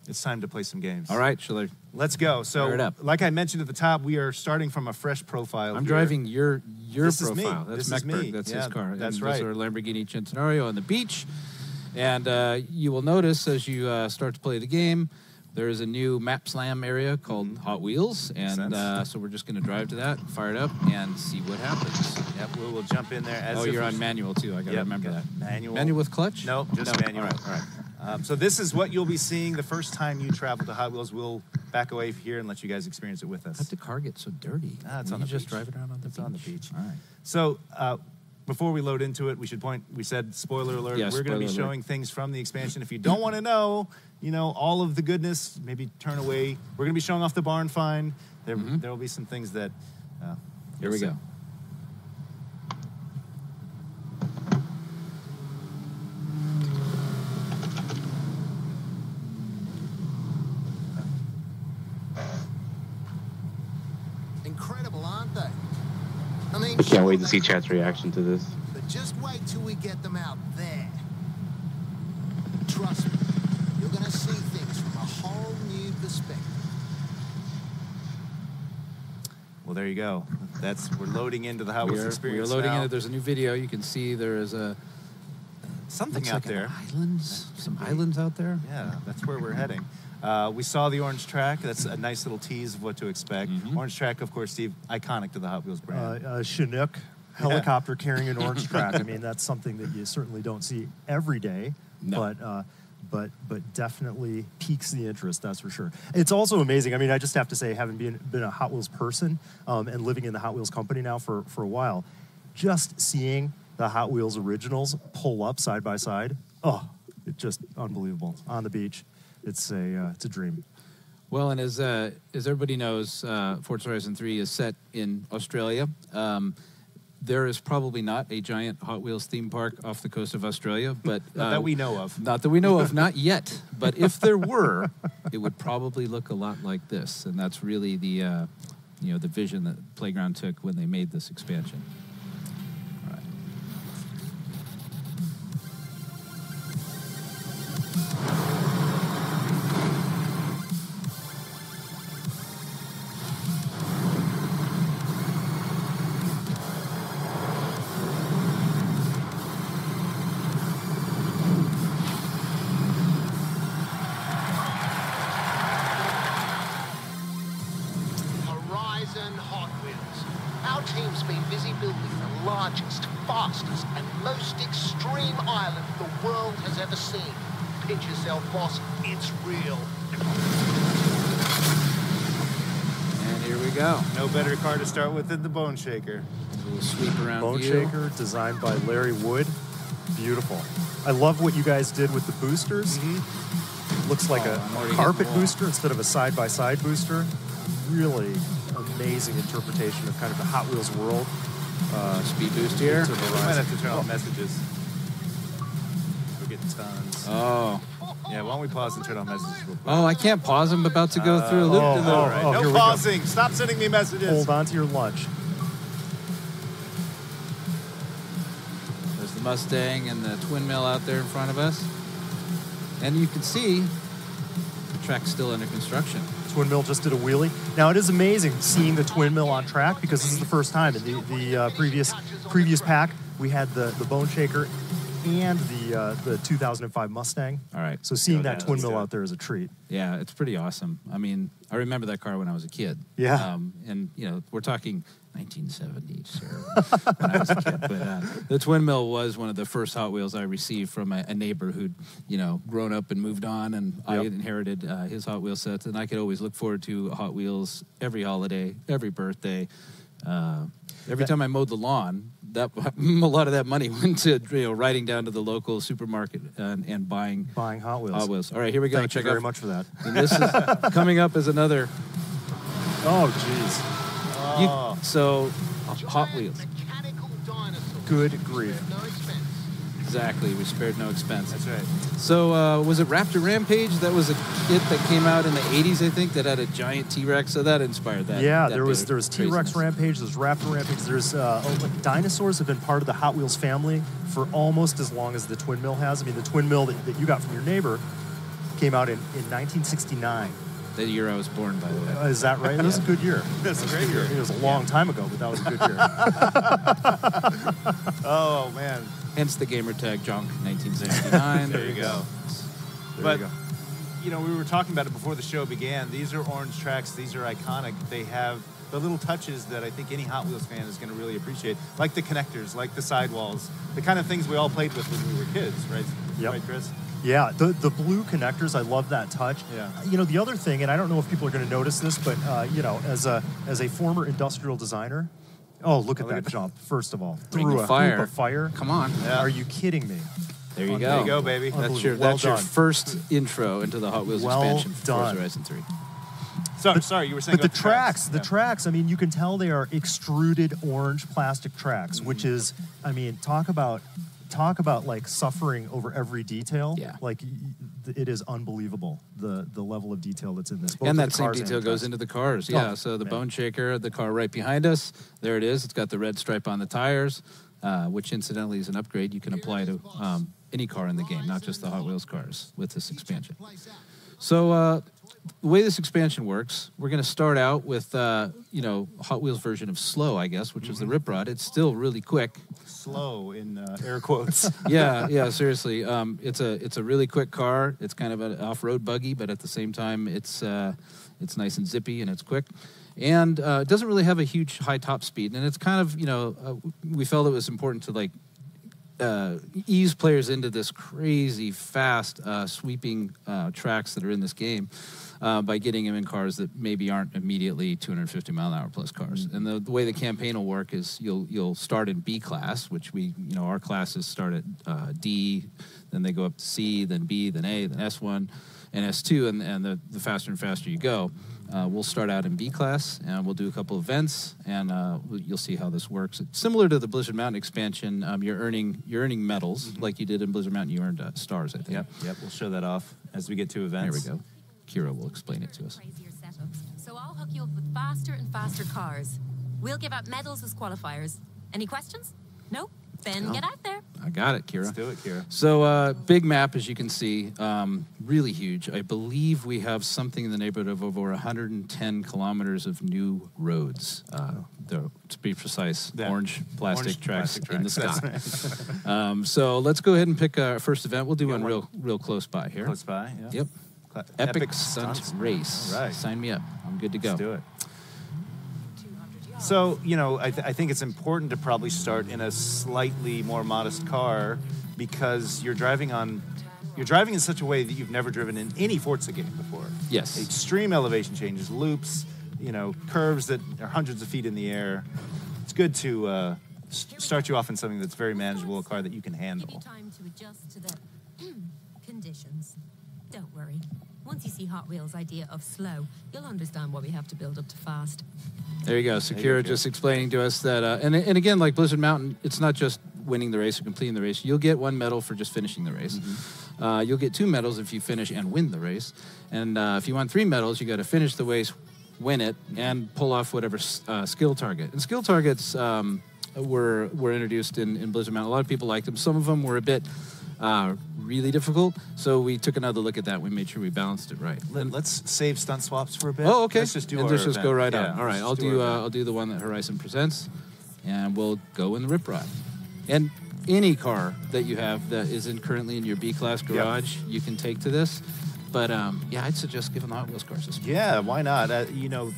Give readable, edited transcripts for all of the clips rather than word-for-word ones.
It's time to play some games. All right, shall I? Let's go. So, Fire it up. like I mentioned at the top, we are starting from a fresh profile. I'm here. driving your This profile. is me. That's This is me. Meckberg. That's his car. That's and right. This is our Lamborghini Centenario on the beach. And you will notice as you start to play the game, there is a new map slam area called Hot Wheels. And so we're just going to drive to that, fire it up, and see what happens. Yep, we'll jump in there. As You're on manual, too. I got to remember that. Manual. Manual with clutch? Nope, just manual. All right. So this is what you'll be seeing the first time you travel to Hot Wheels. We'll back away here and let you guys experience it with us. How'd the car get so dirty? It's on the beach. Just drive it around on the beach. It's on the beach. All right. So before we load into it, we said spoiler alert. Yeah, we're going to be showing things from the expansion. If you don't want to know, all of the goodness, maybe turn away. We're going to be showing off the barn find. There will be some things that. Here we go. Incredible, aren't they? I mean, I can't wait to see chat's reaction to this. But just wait till we get them out there. Trust me, you're going to see things from a whole new perspective. Well, there you go. We're loading into the Hot Wheels experience. We're loading now. in it. There's a new video. You can see there is something out there. Some islands out there. Yeah, that's where we're heading. We saw the orange track. That's a nice little tease of what to expect. Orange track, of course, Steve, iconic to the Hot Wheels brand. Chinook helicopter carrying an orange track. I mean, that's something that you certainly don't see every day, but definitely piques the interest, that's for sure. It's also amazing. I mean, I just have to say, having been a Hot Wheels person and living in the Hot Wheels company now for a while, just seeing the Hot Wheels originals pull up side by side, it's just unbelievable on the beach. It's a dream. Well, and as everybody knows, Forza Horizon 3 is set in Australia. There is probably not a giant Hot Wheels theme park off the coast of Australia, but not that we know of. Not that we know of, not yet. But if there were, it would probably look a lot like this, and that's really the the vision that Playground took when they made this expansion. All right. Hot Wheels. Our team's been busy building the largest, fastest, and most extreme island the world has ever seen. Pinch yourself, boss. It's real. And here we go. No better car to start with than the Bone Shaker. A little sweep around Bone view. Shaker, designed by Larry Wood. Beautiful. I love what you guys did with the boosters. Looks like a carpet booster instead of a side-by-side booster. Really amazing interpretation of kind of the Hot Wheels world. Speed boost here. We might have to turn off messages. We're getting tons. Oh. Yeah, why don't we pause and turn off messages real quick? Oh, I can't pause them. About to go through a loop to the... All right. No pausing. Stop sending me messages. Hold on to your lunch. There's the Mustang and the twin mill out there in front of us. And you can see the track's still under construction. Twin mill just did a wheelie. Now, it is amazing seeing the twin mill on track because this is the first time. In the previous pack, we had the Bone Shaker and the 2005 Mustang. All right. So seeing that twin mill out there is a treat. Yeah, it's pretty awesome. I mean, I remember that car when I was a kid. Yeah. And, we're talking 1970s, sir, when I was a kid. But the twin mill was one of the first Hot Wheels I received from a neighbor who'd, grown up and moved on, and I inherited his Hot Wheels sets, and I could always look forward to Hot Wheels every holiday, every birthday. Every time I mowed the lawn, a lot of that money went to riding down to the local supermarket and buying Hot Wheels. Hot Wheels. All right, here we go. Thank you very much for that. And this is coming up as another. Oh, jeez. So Hot Wheels. Good grief. Exactly, we spared no expense. That's right. So was it Raptor Rampage? That was a kit that came out in the 80s, I think, that had a giant T-Rex. So that inspired that. Yeah, that there was T-Rex Rampage, there's Raptor Rampage. There's dinosaurs have been part of the Hot Wheels family for almost as long as the twin mill has. I mean, the twin mill that you got from your neighbor came out in 1969. The year I was born, by the way. Is that right? That was a good year. That's a great year. It was a long time ago, but that was a good year. Oh, man. Hence the gamer tag junk 1969. There you go. There But you go. you know, we were talking about it before the show began. These are orange tracks. These are iconic. They have the little touches that I think any Hot Wheels fan is going to really appreciate, like the connectors, like the sidewalls, the kind of things we all played with when we were kids, right? Yep. Right, Chris? Yeah, the blue connectors, I love that touch. Yeah. You know, the other thing, and I don't know if people are going to notice this, but you know, as a former industrial designer, look at that jump. First of all, Ring through of a fire. hoop of fire. Come on. Yeah. Are you kidding me? There you There you go. go, baby. That's your Well that's your done. first intro into the Hot Wheels Well expansion for Forza done. Horizon 3. Sorry, you were saying But the about tracks, Yeah. I mean, you can tell they are extruded orange plastic tracks, which is, I mean, talk about like suffering over every detail. Yeah. Like it is unbelievable the level of detail that's in this. Both And of that the same cars detail the goes tracks. into the cars. Yeah, Oh, so the man. bone shaker, the car right behind us, there it is. It's got the red stripe on the tires, which incidentally is an upgrade you can apply to any car in the game, not just the Hot Wheels cars with this expansion. So the way this expansion works, we're going to start out with, Hot Wheels version of slow, I guess, which is the Rip Rod. It's still really quick. Slow in air quotes. Yeah, seriously. It's a really quick car. It's kind of an off-road buggy, but at the same time, it's nice and zippy and it's quick. And it doesn't really have a huge high top speed. And it's kind of, we felt it was important to ease players into this crazy fast sweeping tracks that are in this game by getting them in cars that maybe aren't immediately 250 mile an hour plus cars. And the way the campaign will work is you'll start in B class, which our classes start at D, then they go up to C, then B, then A, then S1 and S2, and the faster and faster you go. We'll start out in B class, and we'll do a couple events, and you'll see how this works. It's similar to the Blizzard Mountain expansion. You're earning medals like you did in Blizzard Mountain. You earned stars, I think. Yep. We'll show that off as we get to events. There we go. Kira will explain it to us. Crazier setups. So I'll hook you up with faster and faster cars. We'll give out medals as qualifiers. Any questions? No? Then get out there. I got it, Kira. Let's do it, Kira. So big map, as you can see, really huge. I believe we have something in the neighborhood of over 110 kilometers of new roads. To be precise, Yeah. orange plastic tracks in the sky. That's right. So let's go ahead and pick our first event. We'll do one real close by here. Close by, yeah. Yep. Epic Stunt Race. All right. Sign me up. I'm good to go. Let's do it. So, I think it's important to probably start in a slightly more modest car because you're driving in such a way that you've never driven in any Forza game before. Yes. Extreme elevation changes, loops, curves that are hundreds of feet in the air. It's good to start you off in something that's very manageable, a car that you can Give you handle. time to adjust to the conditions. Don't worry. Once you see Hot Wheels' idea of slow, you'll understand why we have to build up to fast. There you go. Sakura just explaining to us that, and again, like Blizzard Mountain, it's not just winning the race or completing the race. You'll get one medal for just finishing the race. You'll get 2 medals if you finish and win the race. And if you want 3 medals, you got to finish the race, win it, and pull off whatever skill target. And skill targets were introduced in Blizzard Mountain. A lot of people liked them. Some of them were a bit really difficult, so we took another look at that. We made sure we balanced it right. Let's save stunt swaps for a bit. Oh, okay. Let's just do and our let's just go event. right Yeah, on. All right, let's do our event. I'll do the one that Horizon presents, and we'll go in the Rip Rod. And any car that you have that isn't currently in your B-class garage, you can take to this. But I'd suggest giving the Hot Wheels cars a spin. Yeah, why not?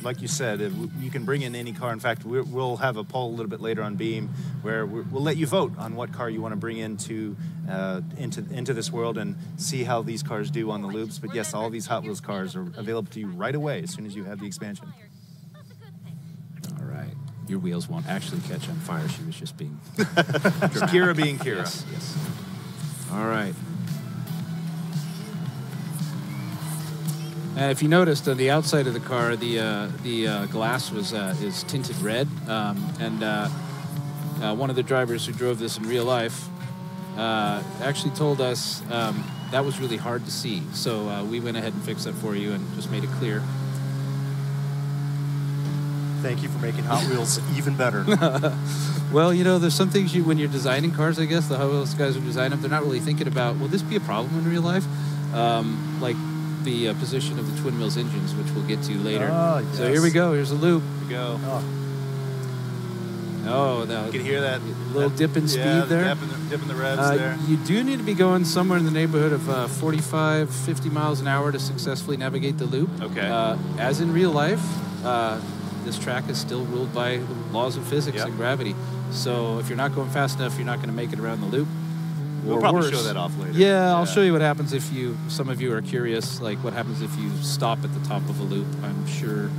Like you said, you can bring in any car. In fact, we'll have a poll a little bit later on Beam where we'll let you vote on what car you want to bring into this world and see how these cars do on the loops. But yes, all these Hot Wheels cars are available to you right away as soon as you have the expansion. That's a good thing. All right. Your wheels won't actually catch on fire. She was just being Kira being Kira. Yes. All right. If you noticed on the outside of the car, the glass is tinted red, and one of the drivers who drove this in real life actually told us that was really hard to see. So we went ahead and fixed that for you and just made it clear. Thank you for making Hot Wheels even better. Well, there's some things when you're designing cars, I guess, the Hot Wheels guys who design them, they're not really thinking about, will this be a problem in real life? Like the position of the twin mills engines, which we'll get to later. Yes. So here we go. Here's a loop. Here we go. Oh, no. You can hear that little dip in speed there. Dip in the revs there. You do need to be going somewhere in the neighborhood of 45, 50 miles an hour to successfully navigate the loop. Okay. As in real life, this track is still ruled by the laws of physics and gravity. So if you're not going fast enough, you're not going to make it around the loop. We'll probably show that off later. Yeah, I'll show you what happens if you, some of you are curious, like what happens if you stop at the top of a loop. I'm sure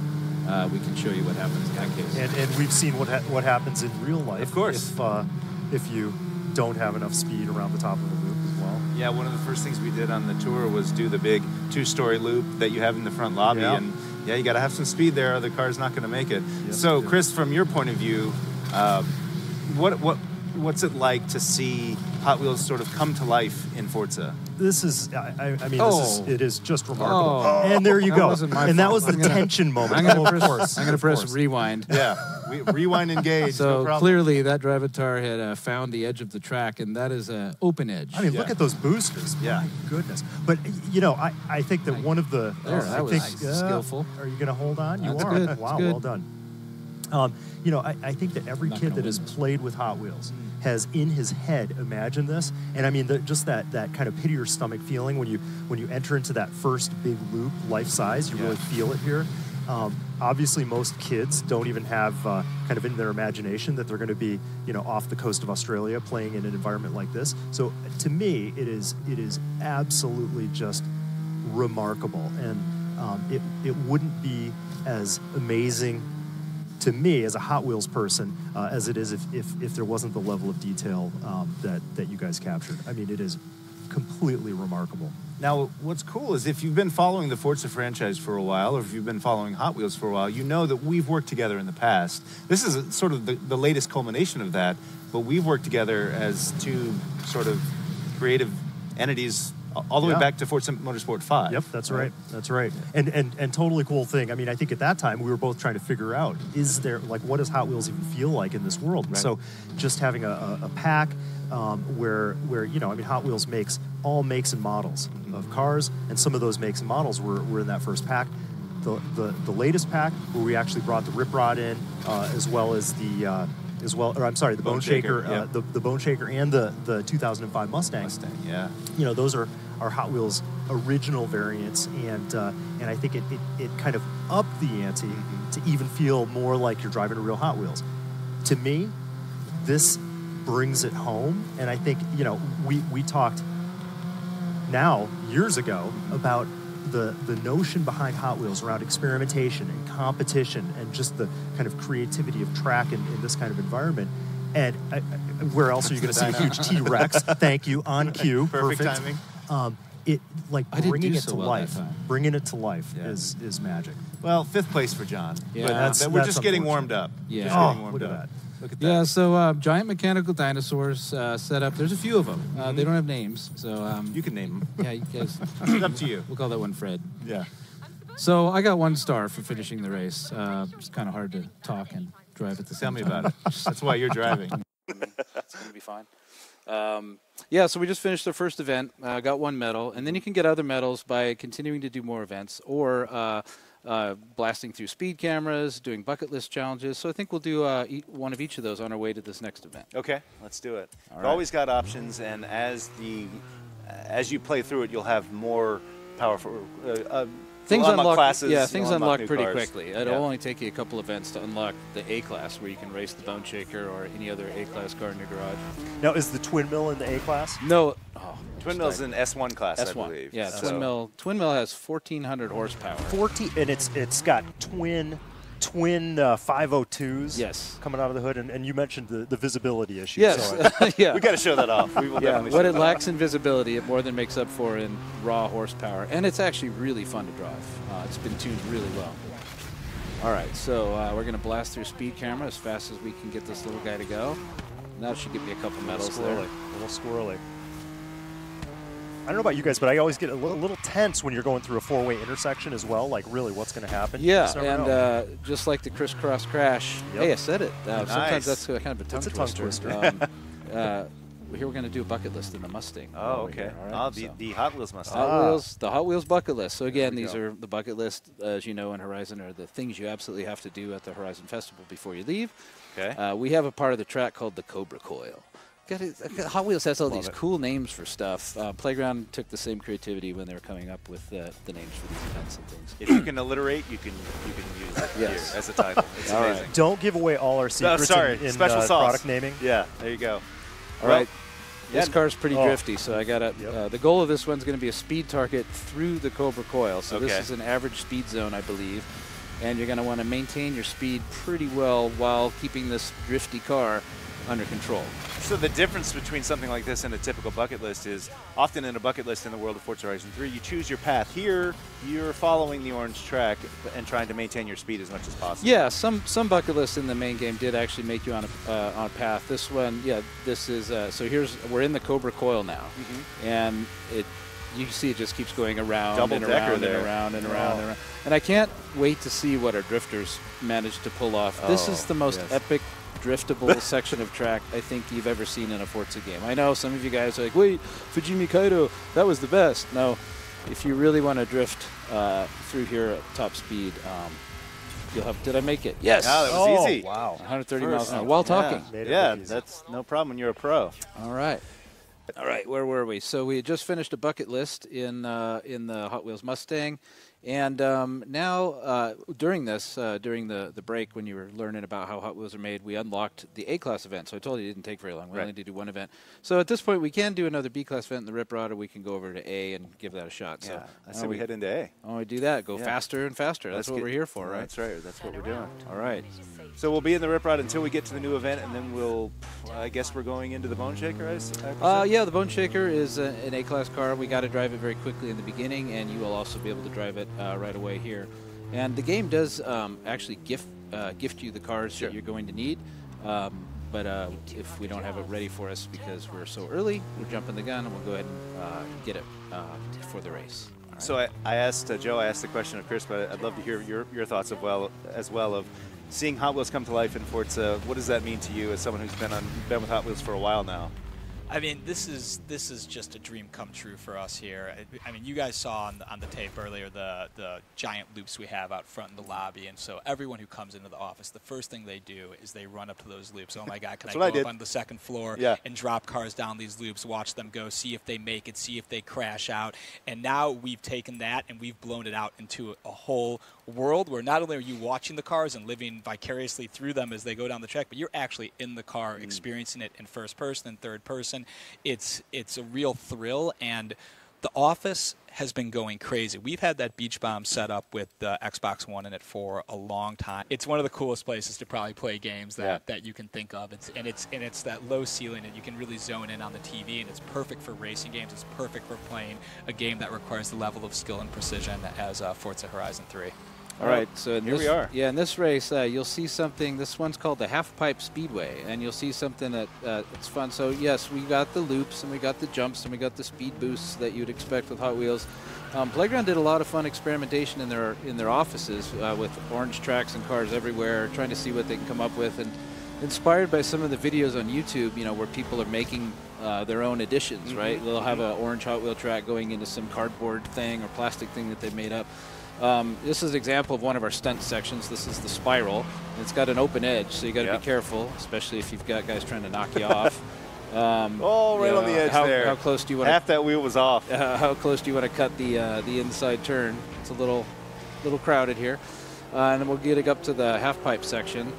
we can show you what happens in that case. And we've seen what happens in real life. Of course. If you don't have enough speed around the top of the loop as well. Yeah, one of the first things we did on the tour was do the big 2-story loop that you have in the front lobby. Yeah. And yeah, you got to have some speed there or the car's not going to make it. Yes, so, Chris, from your point of view, what's it like to see Hot Wheels sort of come to life in Forza? This is, it is just remarkable. Oh. And there you That go. wasn't my And that fault. was the tension moment. I'm Of course. going to press rewind. Yeah, rewind, engage, So no problem. clearly that Drivatar had found the edge of the track, and that is an open edge. I mean, look at those boosters. Yeah. My goodness. But, I think that one of the... That was skillful. Are you going to hold on? You That's are. good. That's Wow, good. well done. I think that every Not kid gonna that has win. played with Hot Wheels has in his head imagined this, and I mean just that kind of pit of your stomach feeling when you enter into that first big loop, life size. You really feel it here. Obviously, most kids don't even have kind of in their imagination that they're going to be off the coast of Australia playing in an environment like this. So to me, it is absolutely just remarkable, and it wouldn't be as amazing to me as a Hot Wheels person as it is if there wasn't the level of detail that you guys captured. I mean, it is completely remarkable. Now, what's cool is if you've been following the Forza franchise for a while, or if you've been following Hot Wheels for a while, you know that we've worked together in the past. This is sort of the latest culmination of that, but we've worked together as two sort of creative entities all the way back to Forza Motorsport 5. Yep, that's right. That's right. And totally cool thing. I mean, I think at that time we were both trying to figure out, is there, like, what does Hot Wheels even feel like in this world? Right. So just having a pack where Hot Wheels makes all makes and models of cars, and some of those makes and models were in that first pack. The latest pack, where we actually brought the Rip Rod in, as well as the Bone Shaker, the Bone Shaker and the 2005 Mustang. Yeah. Those are Hot Wheels original variants, and I think it kind of upped the ante to even feel more like you're driving a real Hot Wheels. To me, this brings it home, and I think we talked now years ago about the notion behind Hot Wheels around experimentation and competition and just the kind of creativity of track in this kind of environment. And where else are you going to see a huge T-Rex? Thank you, on cue. Perfect timing. Bringing it to life. Bringing it to life is magic. Well, 5th place for John. Yeah. But we're just getting warmed up. Yeah. Just getting warmed look at up. that. Look at that. Yeah, so giant mechanical dinosaurs set up. There's a few of them. They don't have names, so You can name them. yeah, you guys. It's up to you. We'll call that one Fred. Yeah. So I got 1 star for finishing the race. It's kind of hard to talk and drive at the Tell same me time. about it. That's why you're driving. It's going to be fine. So we just finished the first event, got 1 medal, and then you can get other medals by continuing to do more events or blasting through speed cameras, doing bucket list challenges. So I think we'll do one of each of those on our way to this next event. Okay, let's do it. All We've right. always got options, and as you play through it, you'll have more powerful Things unlock classes. Yeah, things you'll unlock new pretty cars. quickly. It'll only take you a couple events to unlock the A class, where you can race the Bone Shaker or any other A class car in your garage. Now, is the Twin Mill in the A class? No, Twin Mill's in S1 class, I S1. believe. Yeah, So- Twin Mill has 1,400 horsepower. 40, and it's got twin 502s. Yes. Coming out of the hood, and you mentioned the visibility issue. Yes, So yeah. We got to show that off. We will definitely What show it that lacks in visibility, it more than makes up for in raw horsepower. And it's actually really fun to drive. It's been tuned really well. All right, so we're going to blast through speed camera as fast as we can get this little guy to go. That should give me a couple medals there. A little squirrely. I don't know about you guys, but I always get a little tense when you're going through a 4-way intersection as well. Like, really, what's going to happen? You Yeah, just never know. and just like the crisscross crash. Yep. Hey, I said it. Sometimes Nice. that's kind of a tongue It's a twister. tongue twister. here we're going to do a bucket list in the Mustang. Oh, over okay. here, all right? The Hot Wheels Mustang. The Hot Wheels bucket list. So again, these are the bucket list, as you know, in Horizon, are the things you absolutely have to do at the Horizon Festival before you leave. Okay. We have a part of the track called the Cobra Coil. Hot Wheels has all these cool names for stuff. Playground took the same creativity when they were coming up with the names for these events and things. If you can alliterate, you can use it here as a title. It's amazing. Right. Don't give away all our secrets in special sauce. product naming. Yeah, there you go. All right. This car's pretty drifty, so I got to. The goal of this one's going to be a speed target through the Cobra Coil. So this is an average speed zone, I believe, and you're going to want to maintain your speed pretty well while keeping this drifty car under control. So the difference between something like this and a typical bucket list is often in a bucket list in the world of Forza Horizon 3, you choose your path. Here, you're following the orange track and trying to maintain your speed as much as possible. Yeah, some bucket lists in the main game did actually make you on a path. This one, this is so we're in the Cobra Coil now, and you can see it just keeps going around and around and around and around and around. And I can't wait to see what our drifters managed to pull off. This is the most epic driftable section of track I think you've ever seen in a Forza game. I know some of you guys are like, wait, Fujimi Kaido, that was the best. No, if you really want to drift through here at top speed, you'll have. Did I make it? Yes. Yeah, that was easy. Wow. 130 miles an hour while talking. Yeah, that's no problem when you're a pro. All right. Where were we? So we had just finished a bucket list in the Hot Wheels Mustang. And now, during the break, when you were learning about how Hot Wheels are made, we unlocked the A-Class event. So I told you it didn't take very long. We only had to do one event. So at this point, we can do another B-Class event in the Rip Rod, or we can go over to A and give that a shot. So I say we head into A. Oh, we do that. Go faster and faster. That's what we're here for, right? That's right. That's what we're doing. All right. So we'll be in the Rip Rod until we get to the new event, and then I guess we're going into the Bone Shaker, yeah, the Bone Shaker is an A-Class car. We got to drive it very quickly in the beginning, and you will also be able to drive it right away here. And the game does actually gift you the cars that you're going to need. But if we don't have it ready for us because we're so early, we're jumping the gun, and we'll go ahead and get it for the race. Right. So I asked Joe, I asked the question of Chris, but I'd love to hear your thoughts as well of seeing Hot Wheels come to life in Forza. What does that mean to you as someone who's been with Hot Wheels for a while now? I mean, this is just a dream come true for us here. I mean, you guys saw on the tape earlier the giant loops we have out front in the lobby, and so everyone who comes into the office, the first thing they do is they run up to those loops. Oh my God, can I go up on the second floor and drop cars down these loops, watch them go, see if they make it, see if they crash out. And now we've taken that and we've blown it out into a whole world where not only are you watching the cars and living vicariously through them as they go down the track, but you're actually in the car experiencing it in first person and third person. It's a real thrill, and the office has been going crazy. We've had that beach bomb set up with the Xbox One in it for a long time. It's one of the coolest places to probably play games that you can think of. It's that low ceiling, and you can really zone in on the TV, and it's perfect for racing games. It's perfect for playing a game that requires the level of skill and precision as Forza Horizon 3. All right, so here we are. Yeah, in this race, you'll see something. This one's called the Half Pipe Speedway, and you'll see something that it's fun. So yes, we got the loops, and we got the jumps, and we got the speed boosts that you'd expect with Hot Wheels. Playground did a lot of fun experimentation in their offices with orange tracks and cars everywhere, trying to see what they can come up with, and inspired by some of the videos on YouTube, where people are making their own additions. Right, they'll have an orange Hot Wheel track going into some cardboard thing or plastic thing that they've made up. This is an example of one of our stunt sections. This is the spiral. It's got an open edge, so you got to be careful, especially if you've got guys trying to knock you off. Right on the edge there. How close do you want? Half that wheel was off. How close do you want to cut the inside turn? It's a little crowded here, and then we'll get it up to the half pipe section.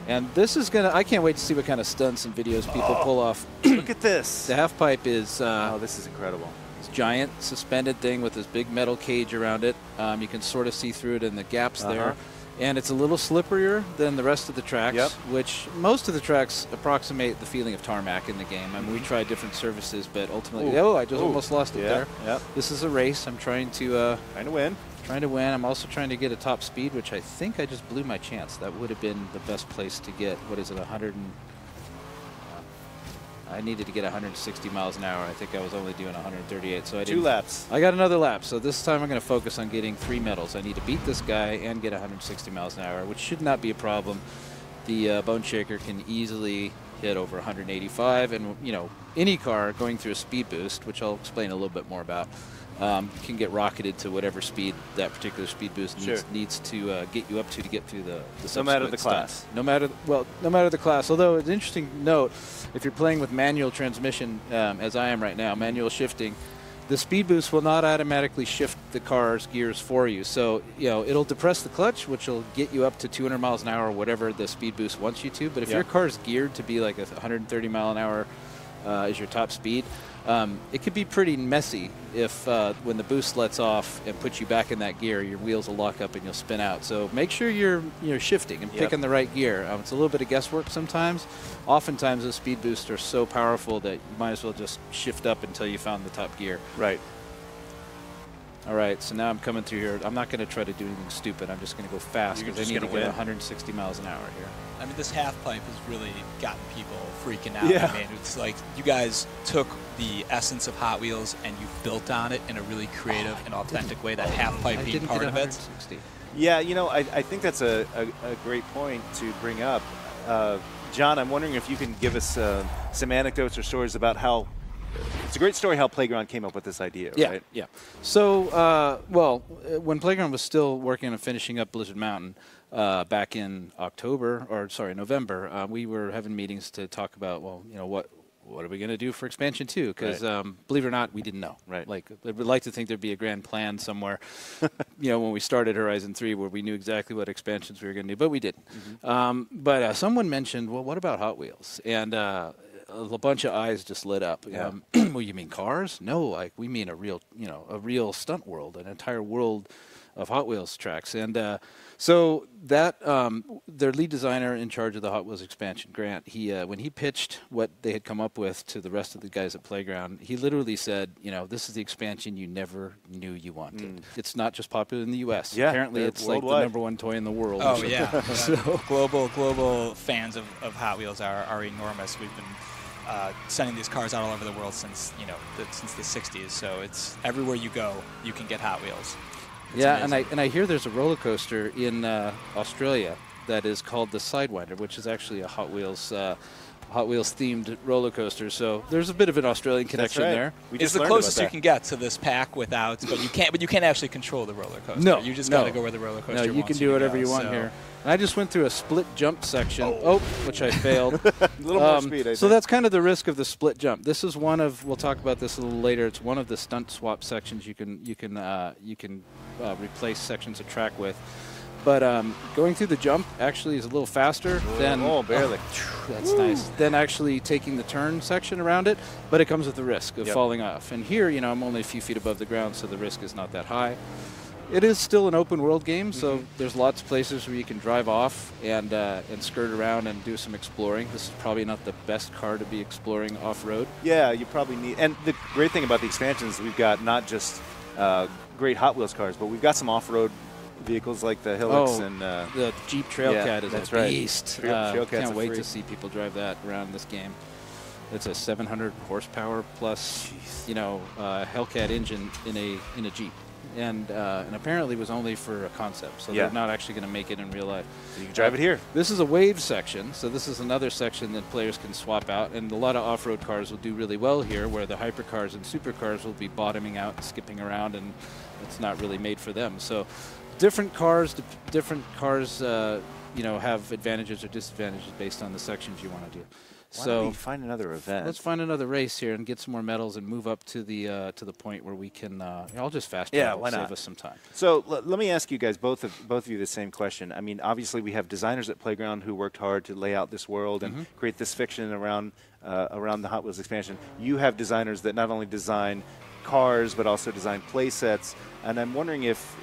And this is I can't wait to see what kind of stunts and videos people pull off. Look at this. The half pipe is. This is incredible. Giant suspended thing with this big metal cage around it. You can sort of see through it in the gaps there. And it's a little slipperier than the rest of the tracks, which most of the tracks approximate the feeling of tarmac in the game. I mean, we tried different surfaces, but ultimately, I just almost lost it there. This is a race. I'm trying to win. I'm also trying to get a top speed, which I think I just blew my chance. That would have been the best place to get, what is it, I needed to get 160 miles an hour. I think I was only doing 138, so I did 2 laps. I got another lap, so this time I'm going to focus on getting 3 medals. I need to beat this guy and get 160 miles an hour, which should not be a problem. The Bone Shaker can easily hit over 185, and any car going through a speed boost, which I'll explain a little bit more about, can get rocketed to whatever speed that particular speed boost needs to get you up to get through the no matter the class. Stunts. No matter the class. Although it's an interesting note, if you're playing with manual transmission, as I am right now, manual shifting, the speed boost will not automatically shift the car's gears for you. So, it'll depress the clutch, which will get you up to 200 miles an hour or whatever the speed boost wants you to. But if your car's geared to be like 130 mile an hour is your top speed, it could be pretty messy if when the boost lets off and puts you back in that gear, your wheels will lock up and you'll spin out. So make sure you're shifting and picking the right gear. It's a little bit of guesswork sometimes. Oftentimes those speed boosts are so powerful that you might as well just shift up until you found the top gear. Right. All right, so now I'm coming through here. I'm not going to try to do anything stupid. I'm just going to go fast because I need to get 160 miles an hour here. I mean, this half pipe has really gotten people freaking out. Yeah. I mean, it's like you guys took the essence of Hot Wheels and you built on it in a really creative and authentic way, that half pipe being part of it. Yeah, I think that's a great point to bring up. John, I'm wondering if you can give us some anecdotes or stories about how it's a great story how Playground came up with this idea, right? Yeah. So, when Playground was still working on finishing up Blizzard Mountain back in November, we were having meetings to talk about, what are we going to do for Expansion 2? Because, believe it or not, we didn't know. Right. Like, I would like to think there'd be a grand plan somewhere, when we started Horizon 3 where we knew exactly what expansions we were going to do, but we didn't. But someone mentioned, well, what about Hot Wheels? And a bunch of eyes just lit up. Yeah. Well, you mean cars? No, we mean a real stunt world, an entire world of Hot Wheels tracks. And so that their lead designer in charge of the Hot Wheels expansion, Grant, he when he pitched what they had come up with to the rest of the guys at Playground, he literally said, this is the expansion you never knew you wanted. It's not just popular in the U.S. Yeah, apparently it's worldwide. like the #1 toy in the world. Oh, yeah. So Global fans of Hot Wheels are enormous. We've been sending these cars out all over the world since since the 60s. So it's everywhere you go, you can get Hot Wheels. It's amazing. and I hear there's a roller coaster in Australia that is called the Sidewinder, which is actually a Hot Wheels themed roller coaster. So there's a bit of an Australian connection there. It's the closest you can get to this pack without, but you can't actually control the roller coaster. No, you just got to go where the roller coaster wants you can do whatever you want here. And I just went through a split jump section, which I failed. A little more speed, I think. So that's kind of the risk of the split jump. This is one of, we'll talk about this a little later, it's one of the stunt swap sections you can replace sections of track with. But going through the jump actually is a little faster than... Oh, barely. That's nice. Than actually taking the turn section around it, but it comes with the risk of falling off. And here, I'm only a few feet above the ground, so the risk is not that high. It is still an open world game, so there's lots of places where you can drive off and skirt around and do some exploring. This is probably not the best car to be exploring off-road. Yeah, you probably need... And the great thing about the expansions, we've got not just great Hot Wheels cars, but we've got some off-road vehicles like the Hilux and... the Jeep Trailcat is a beast. Trailcat's Can't wait to see people drive that around this game. It's a 700 horsepower plus, Hellcat engine in a Jeep. And apparently was only for a concept, so they're not actually going to make it in real life. So you can drive it here. This is a wave section, so this is another section that players can swap out, and a lot of off-road cars will do really well here, where the hypercars and supercars will be bottoming out and skipping around, and it's not really made for them. So different cars have advantages or disadvantages based on the sections you want to do. Why don't we find another event? Let's find another race here and get some more medals and move up to the point where we can. I'll just fast travel. Why not? Save us some time. So let me ask you guys, both of you, the same question. I mean, obviously we have designers at Playground who worked hard to lay out this world and create this fiction around the Hot Wheels expansion. You have designers that not only design cars but also design play sets, and I'm wondering if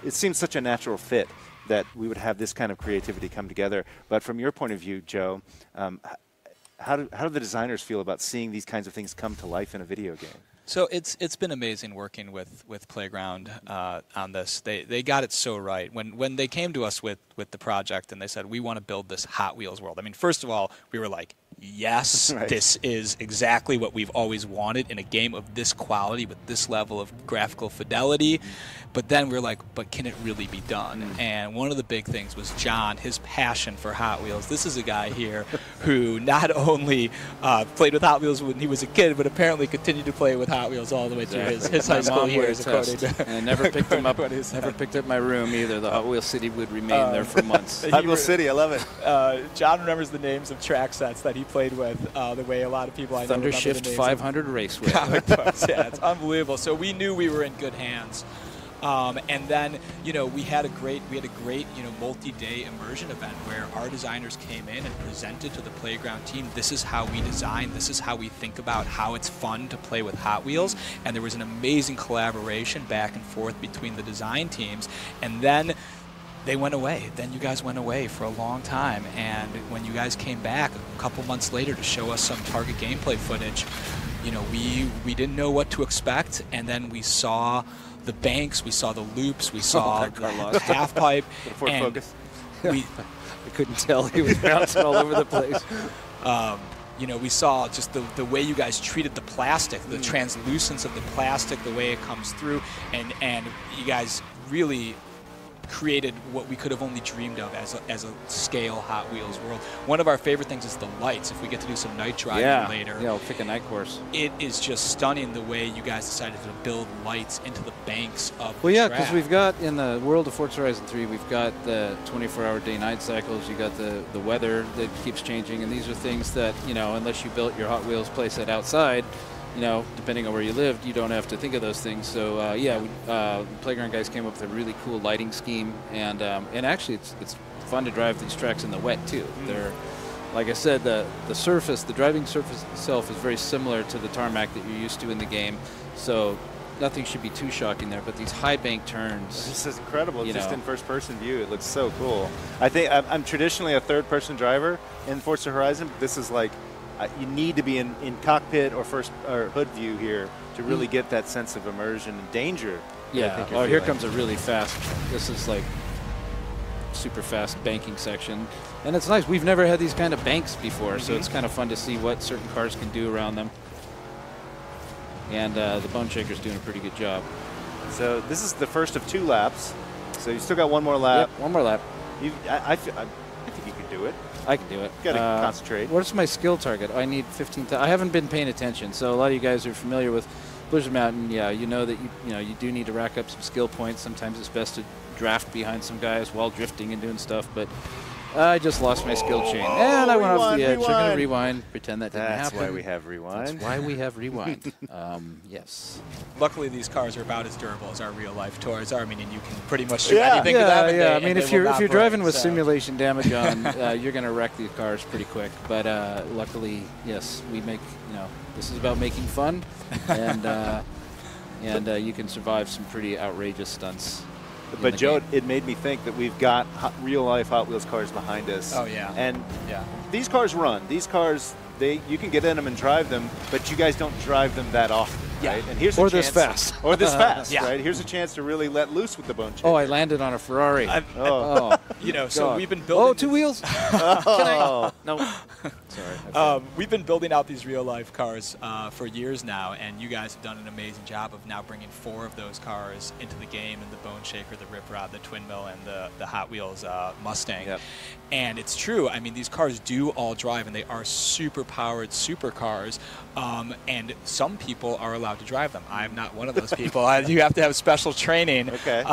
it seems such a natural fit that we would have this kind of creativity come together. But from your point of view, Joe, how do the designers feel about seeing these kinds of things come to life in a video game? So it's been amazing working with Playground on this. They got it so right. When they came to us with the project and they said, we want to build this Hot Wheels world. I mean, first of all, we were like, yes, Right. this is exactly what we've always wanted in a game of this quality with this level of graphical fidelity. But then we're like, but can it really be done? And one of the big things was John, his passion for Hot Wheels. This is a guy here who not only played with Hot Wheels when he was a kid, but apparently continued to play with Hot Wheels all the way through his high school years. And I never picked him up. Never picked up my room either. The Hot Wheel City would remain there for months. Hot Wheel City, I love it. John remembers the names of track sets that he played with, the way a lot of people I know remember the Thundershift names 500 Raceway. comic books. Yeah, it's unbelievable. So we knew we were in good hands. And then, we had a great, multi-day immersion event where our designers came in and presented to the playground team, this is how we design, this is how we think about how it's fun to play with Hot Wheels. And there was an amazing collaboration back and forth between the design teams. And then they went away. Then you guys went away for a long time. And when you guys came back a couple months later to show us some target gameplay footage, we didn't know what to expect. And then we saw the banks, we saw the loops, we saw the half pipe. Ford Focus. I couldn't tell. He was bouncing all over the place. We saw just the way you guys treated the plastic, the translucence of the plastic, the way it comes through, and you guys really created what we could have only dreamed of as a scale Hot Wheels world. One of our favorite things is the lights. If we get to do some night driving later. Yeah, we'll pick a night course. It is just stunning the way you guys decided to build lights into the banks of Well, the yeah, track. because we've got, in the world of Forza Horizon 3, we've got the 24-hour day-night cycles, you got the weather that keeps changing, and these are things that, unless you built your Hot Wheels playset outside, depending on where you lived, you don't have to think of those things. So Playground guys came up with a really cool lighting scheme, and actually it's fun to drive these tracks in the wet too. They're, like I said, the driving surface itself is very similar to the tarmac that you're used to in the game. So nothing should be too shocking there. But these high bank turns, This is incredible. Just in first-person view, it looks so cool. I think I'm traditionally a third-person driver in Forza Horizon, but this is like you need to be in cockpit or hood view here to really get that sense of immersion and danger. Yeah. Oh, here comes a really fast. This is like super fast banking section, and it's nice. We've never had these kind of banks before, so it's kind of fun to see what certain cars can do around them. And the Bone Shaker's doing a pretty good job. So this is the first of 2 laps. So you still got one more lap. Yep, one more lap. I think you can do it. I can do it. You gotta concentrate. What's my skill target? I need 15,000. I haven't been paying attention, so a lot of you guys are familiar with Blizzard Mountain. Yeah, you know that you do need to rack up some skill points. Sometimes it's best to draft behind some guys while drifting and doing stuff, but I just lost my skill chain, and I went off the edge. I'm going to rewind, pretend that didn't happen. That's why we have rewind. That's why we have rewind. Yes. Luckily, these cars are about as durable as our real-life toys are. I mean, you can pretty much do anything to them. Yeah. I mean, if you're driving with simulation damage on, you're going to wreck these cars pretty quick. But luckily, yes, we make. This is about making fun, and you can survive some pretty outrageous stunts. But Joe, it made me think that we've got real-life Hot Wheels cars behind us. Oh yeah. And these cars run. These cars, you can get in them and drive them, but you guys don't drive them that often, right? And here's or this fast. Or this fast, right? Here's a chance to really let loose with the Bone Shaker. Oh, I landed on a Ferrari. So we've been building. Oh, 2 wheels. Can I? No. Sorry. We've been building out these real-life cars for years now, and you guys have done an amazing job of now bringing 4 of those cars into the game, in the Bone Shaker, the Rip Rod, the Twin Mill, and the Hot Wheels Mustang. Yep. And it's true. I mean, these cars do all drive, and they are super-powered supercars, and some people are allowed to drive them. I'm not one of those people. You have to have special training. Okay.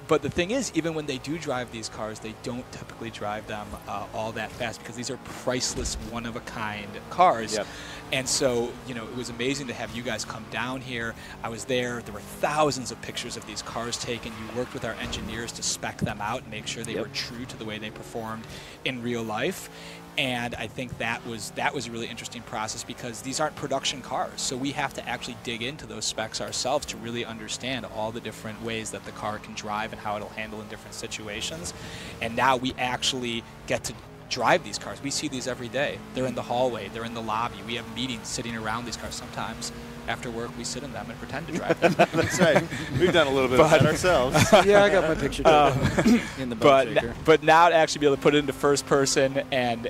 But the thing is, even when they do drive these cars, they don't typically drive them all that fast, because these are priceless, one-of-a-kind cars. Yep. And so, it was amazing to have you guys come down here. I was there. There were thousands of pictures of these cars taken. You worked with our engineers to spec them out and make sure they were true to the way they performed in real life. And I think that was a really interesting process, because these aren't production cars. So we have to actually dig into those specs ourselves to really understand all the different ways that the car can drive and how it'll handle in different situations. And now we actually get to drive these cars. We see these every day. They're in the hallway. They're in the lobby. We have meetings sitting around these cars. Sometimes after work, we sit in them and pretend to drive them. That's right. We've done a little bit of that ourselves. Yeah, I got my picture taken in the bone shaker. But now to actually be able to put it into first person and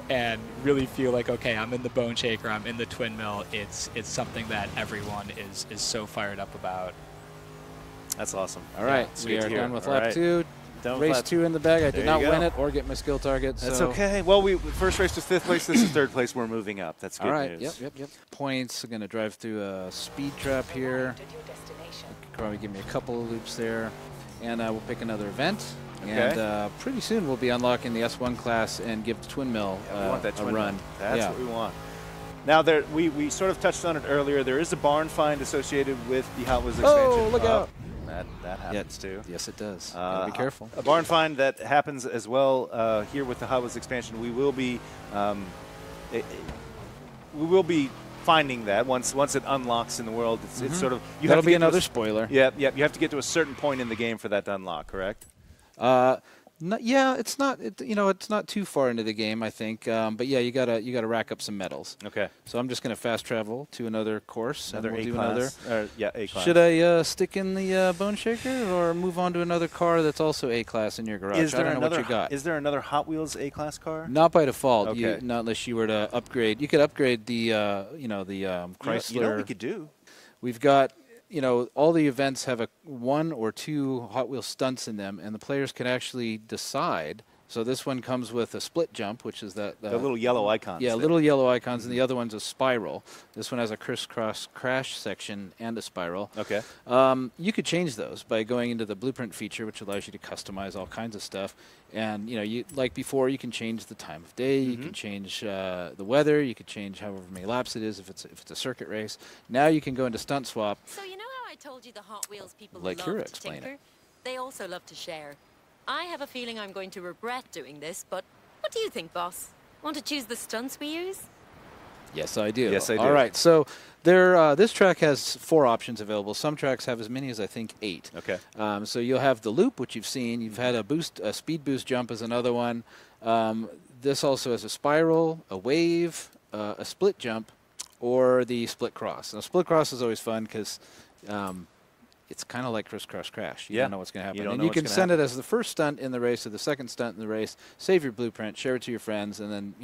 really feel like, okay, I'm in the bone shaker, I'm in the twin mill. It's something that everyone is so fired up about. That's awesome. All right, we are done with lap 2. Race 2 in the bag. I did not win it or get my skill target. That's so. okay. Well, we first race was 5th place. This is 3rd place. We're moving up. That's good All right. news. Yep. Points. I'm going to drive through a speed trap here. Probably give me a couple of loops there. And we'll pick another event. Okay. And pretty soon we'll be unlocking the S1 class and give the twin mill we want that a twin run. mill. That's what we want. Now, we sort of touched on it earlier. There is a barn find associated with the Hot Wheels expansion. Oh, look out. That happens too. Yes, it does. Be careful. A barn find that happens as well here with the Hot Wheels expansion. We will be finding that once it unlocks in the world. It's sort of that'll be another spoiler. Yeah. You have to get to a certain point in the game for that to unlock. Correct? It's not. It's not too far into the game, I think. But yeah, you gotta rack up some medals. Okay. So I'm just gonna fast travel to another course. Another we'll A do class. another. A class. Should I stick in the bone shaker or move on to another car that's also A class in your garage? I don't know what you got. Is there another Hot Wheels A class car? Not by default. Okay. Not unless you were to upgrade. You could upgrade the Chrysler. You know what we could do? We've got. All the events have 1 or 2 Hot Wheels stunts in them, and the players can actually decide. So this one comes with a split jump, which is the little yellow icons. Yeah, little yellow icons, and the other one's a spiral. This one has a crisscross crash section and a spiral. Okay. You could change those by going into the blueprint feature, which allows you to customize all kinds of stuff. And you like before, you can change the time of day, you can change the weather, you could change however many laps it is if it's a circuit race. Now you can go into stunt swap. So you know how I told you the Hot Wheels people Like love Kira to explained tinker? it. They also love to share. I have a feeling I'm going to regret doing this, but what do you think, boss? Want to choose the stunts we use? Yes, I do. Yes, I do. All right, so this track has 4 options available. Some tracks have as many as, I think, 8. Okay. So you'll have the loop, which you've seen. You've had a speed boost jump is another one. This also has a spiral, a wave, a split jump, or the split cross. Now, split cross is always fun because it's kind of like crisscross crash. You don't know what's going to happen. And you can send it as the first stunt in the race or the second stunt in the race, save your blueprint, share it to your friends, and then,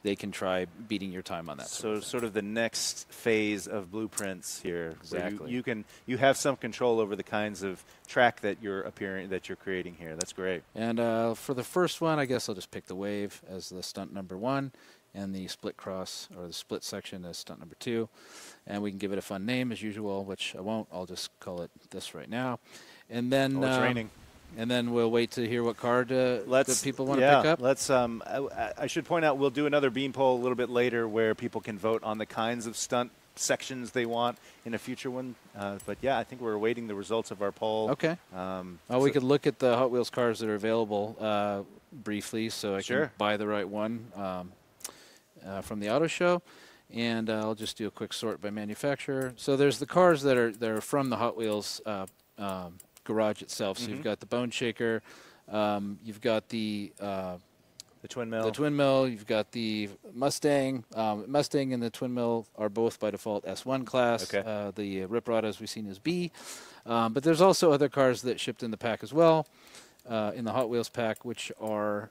they can try beating your time on that. So sort of the next phase of blueprints here. Exactly. You have some control over the kinds of track that you're creating here. That's great. And for the first one, I guess I'll just pick the wave as the stunt number 1 and the split cross or the split section as stunt number 2. And we can give it a fun name as usual, which I won't. I'll just call it this right now. And then it's raining. And then we'll wait to hear what card that people want to pick up. Let's. I should point out we'll do another beam poll a little bit later where people can vote on the kinds of stunt sections they want in a future one. But yeah, I think we're awaiting the results of our poll. Okay. We could look at the Hot Wheels cars that are available briefly, so I can buy the right one from the auto show. And I'll just do a quick sort by manufacturer. So there's the cars that are from the Hot Wheels garage itself. So you've got the Bone Shaker, you've got the Twin Mill. The Twin Mill. You've got the Mustang. Mustang and the Twin Mill are both by default S1 class. Okay. The Rip Rod, as we've seen, is B. But there's also other cars that shipped in the pack as well, in the Hot Wheels pack, which are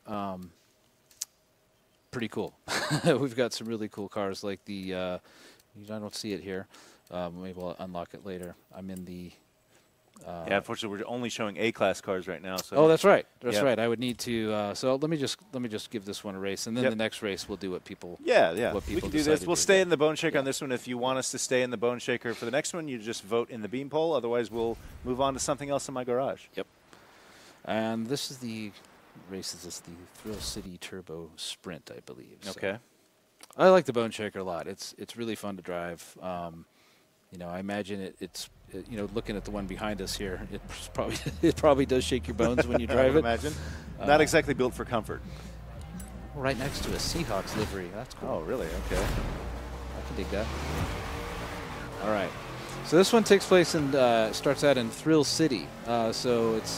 pretty cool. We've got some really cool cars like the. I don't see it here. Maybe we'll unlock it later. I'm in the. Yeah, unfortunately, we're only showing A-class cars right now. So that's right. That's right. I would need to. So let me just give this one a race, and then the next race we'll do what people. Yeah. What people we can do this. We'll stay in the Bone Shaker on this one. If you want us to stay in the Bone Shaker for the next one, you just vote in the beam poll. Otherwise, we'll move on to something else in my garage. Yep. And this is the race. This is the Thrill City Turbo Sprint, I believe. So Okay. I like the Bone Shaker a lot. It's really fun to drive. I imagine it's. Looking at the one behind us here, it probably does shake your bones when you drive it. Imagine. Not exactly built for comfort. Right next to a Seahawks livery. That's cool. Oh, really? Okay. I can dig that. All right. So this one takes place and starts out in Thrill City. So it's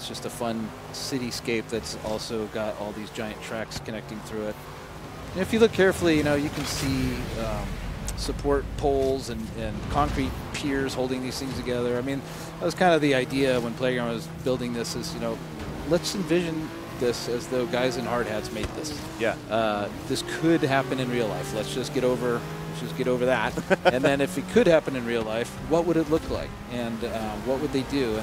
just a fun cityscape that's also got all these giant tracks connecting through it. And if you look carefully, you can see support poles and concrete piers holding these things together. I mean, that was kind of the idea when Playground was building this is, you know, let's envision this as though guys in hard hats made this. Yeah. This could happen in real life. Let's just get over that. And then if it could happen in real life, what would it look like? And what would they do?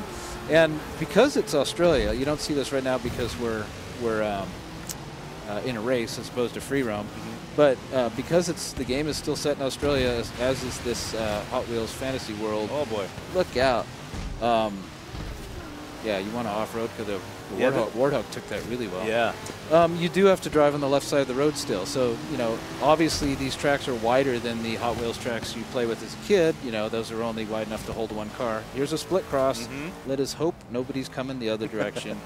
And because it's Australia, you don't see this right now because we're in a race as opposed to free roam. But because the game is still set in Australia, as is this Hot Wheels fantasy world. Oh boy! Look out! Yeah, you want to off-road because the Warthog took that really well. Yeah. You do have to drive on the left side of the road still. So, you know, obviously these tracks are wider than the Hot Wheels tracks you play with as a kid. You know, those are only wide enough to hold one car. Here's a split cross. Let us hope nobody's coming the other direction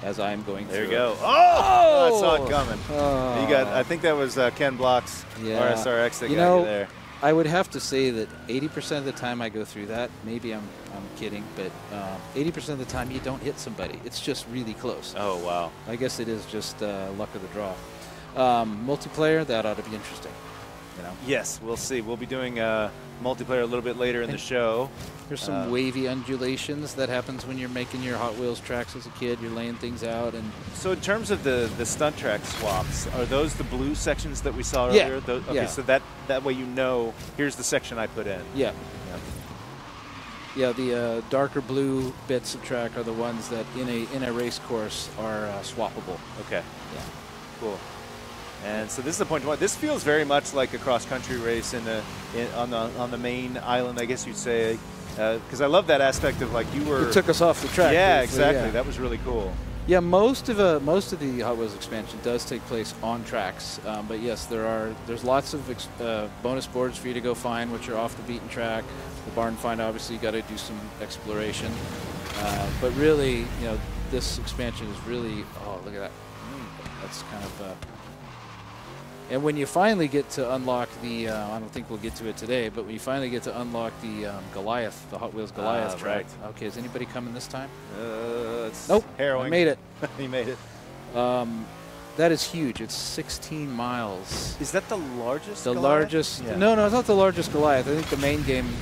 as I'm going through. There you go. Oh! I saw it coming. Oh. You got, I think that was Ken Block's RSRX that got you there. I would have to say that 80% of the time I go through that, maybe I'm kidding, but 80% of the time you don't hit somebody. It's just really close. Oh, wow. I guess it is just luck of the draw. Multiplayer, that ought to be interesting. You know? Yes, we'll see. We'll be doing multiplayer a little bit later in the show. There's some wavy undulations that happens when you're making your Hot Wheels tracks as a kid. You're laying things out. And so in terms of the stunt track swaps, are those the blue sections that we saw earlier? Yeah. Okay, so that way you know, here's the section I put in. Yeah. Yeah, the darker blue bits of track are the ones that in a race course are swappable. Okay. Yeah. Cool. And so this is the point. This feels very much like a cross-country race on the main island, I guess you'd say, because I love that aspect of like you were. It took us off the track. Yeah, briefly, exactly. Yeah. That was really cool. Yeah, most of the Hot Wheels expansion does take place on tracks, but yes, there's lots of bonus boards for you to go find, which are off the beaten track. The barn find, obviously, you got to do some exploration, but really, you know, this expansion is really. Oh, look at that! That's kind of. And when you finally get to unlock the, I don't think we'll get to it today, but when you finally get to unlock the Goliath, the Hot Wheels Goliath track. Right. Okay, is anybody coming this time? It's nope. harrowing. I made it. He made it. That is huge. It's 16 miles. Is that the largest? The Goliath? largest? Yeah. No, it's not the largest Goliath. I think the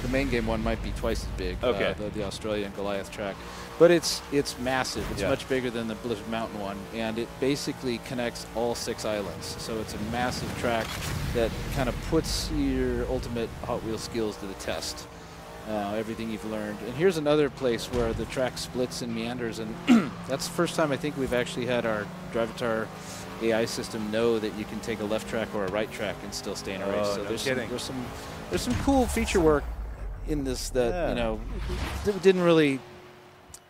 main game one might be twice as big. Okay. The Australian Goliath track, but it's massive. It's Yeah. much bigger than the Blizzard Mountain one, and it basically connects all 6 islands. So it's a massive track that kind of puts your ultimate Hot Wheels skills to the test. Everything you've learned. And here's another place where the track splits and meanders, and that's the first time I think we've actually had our Drivatar AI system know that you can take a left track or a right track and still stay in a race. So no there's kidding. there's some cool feature work in this that you know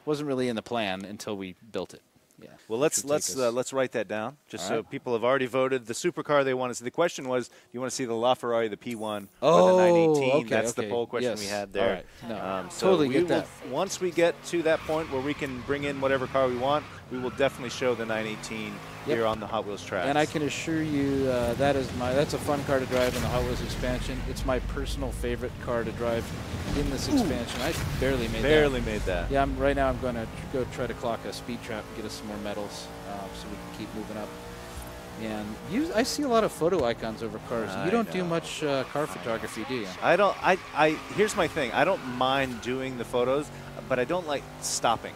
wasn't really in the plan until we built it. Yeah. Well, let's write that down just so people have already voted. The supercar they want to see. The question was, do you want to see the LaFerrari, the P1, or the 918? Okay, That's the poll question we had there. All right. No, so totally get that. Once we get to that point where we can bring in whatever car we want, we will definitely show the 918 here on the Hot Wheels track. And I can assure you that's a fun car to drive in the Hot Wheels expansion. It's my personal favorite car to drive in this expansion. I barely made that. Yeah, right now I'm going to go try to clock a speed trap and get us some more medals so we can keep moving up. And I see a lot of photo icons over cars. You don't do much car photography, do you? I don't. Here's my thing. I don't mind doing the photos, but I don't like stopping.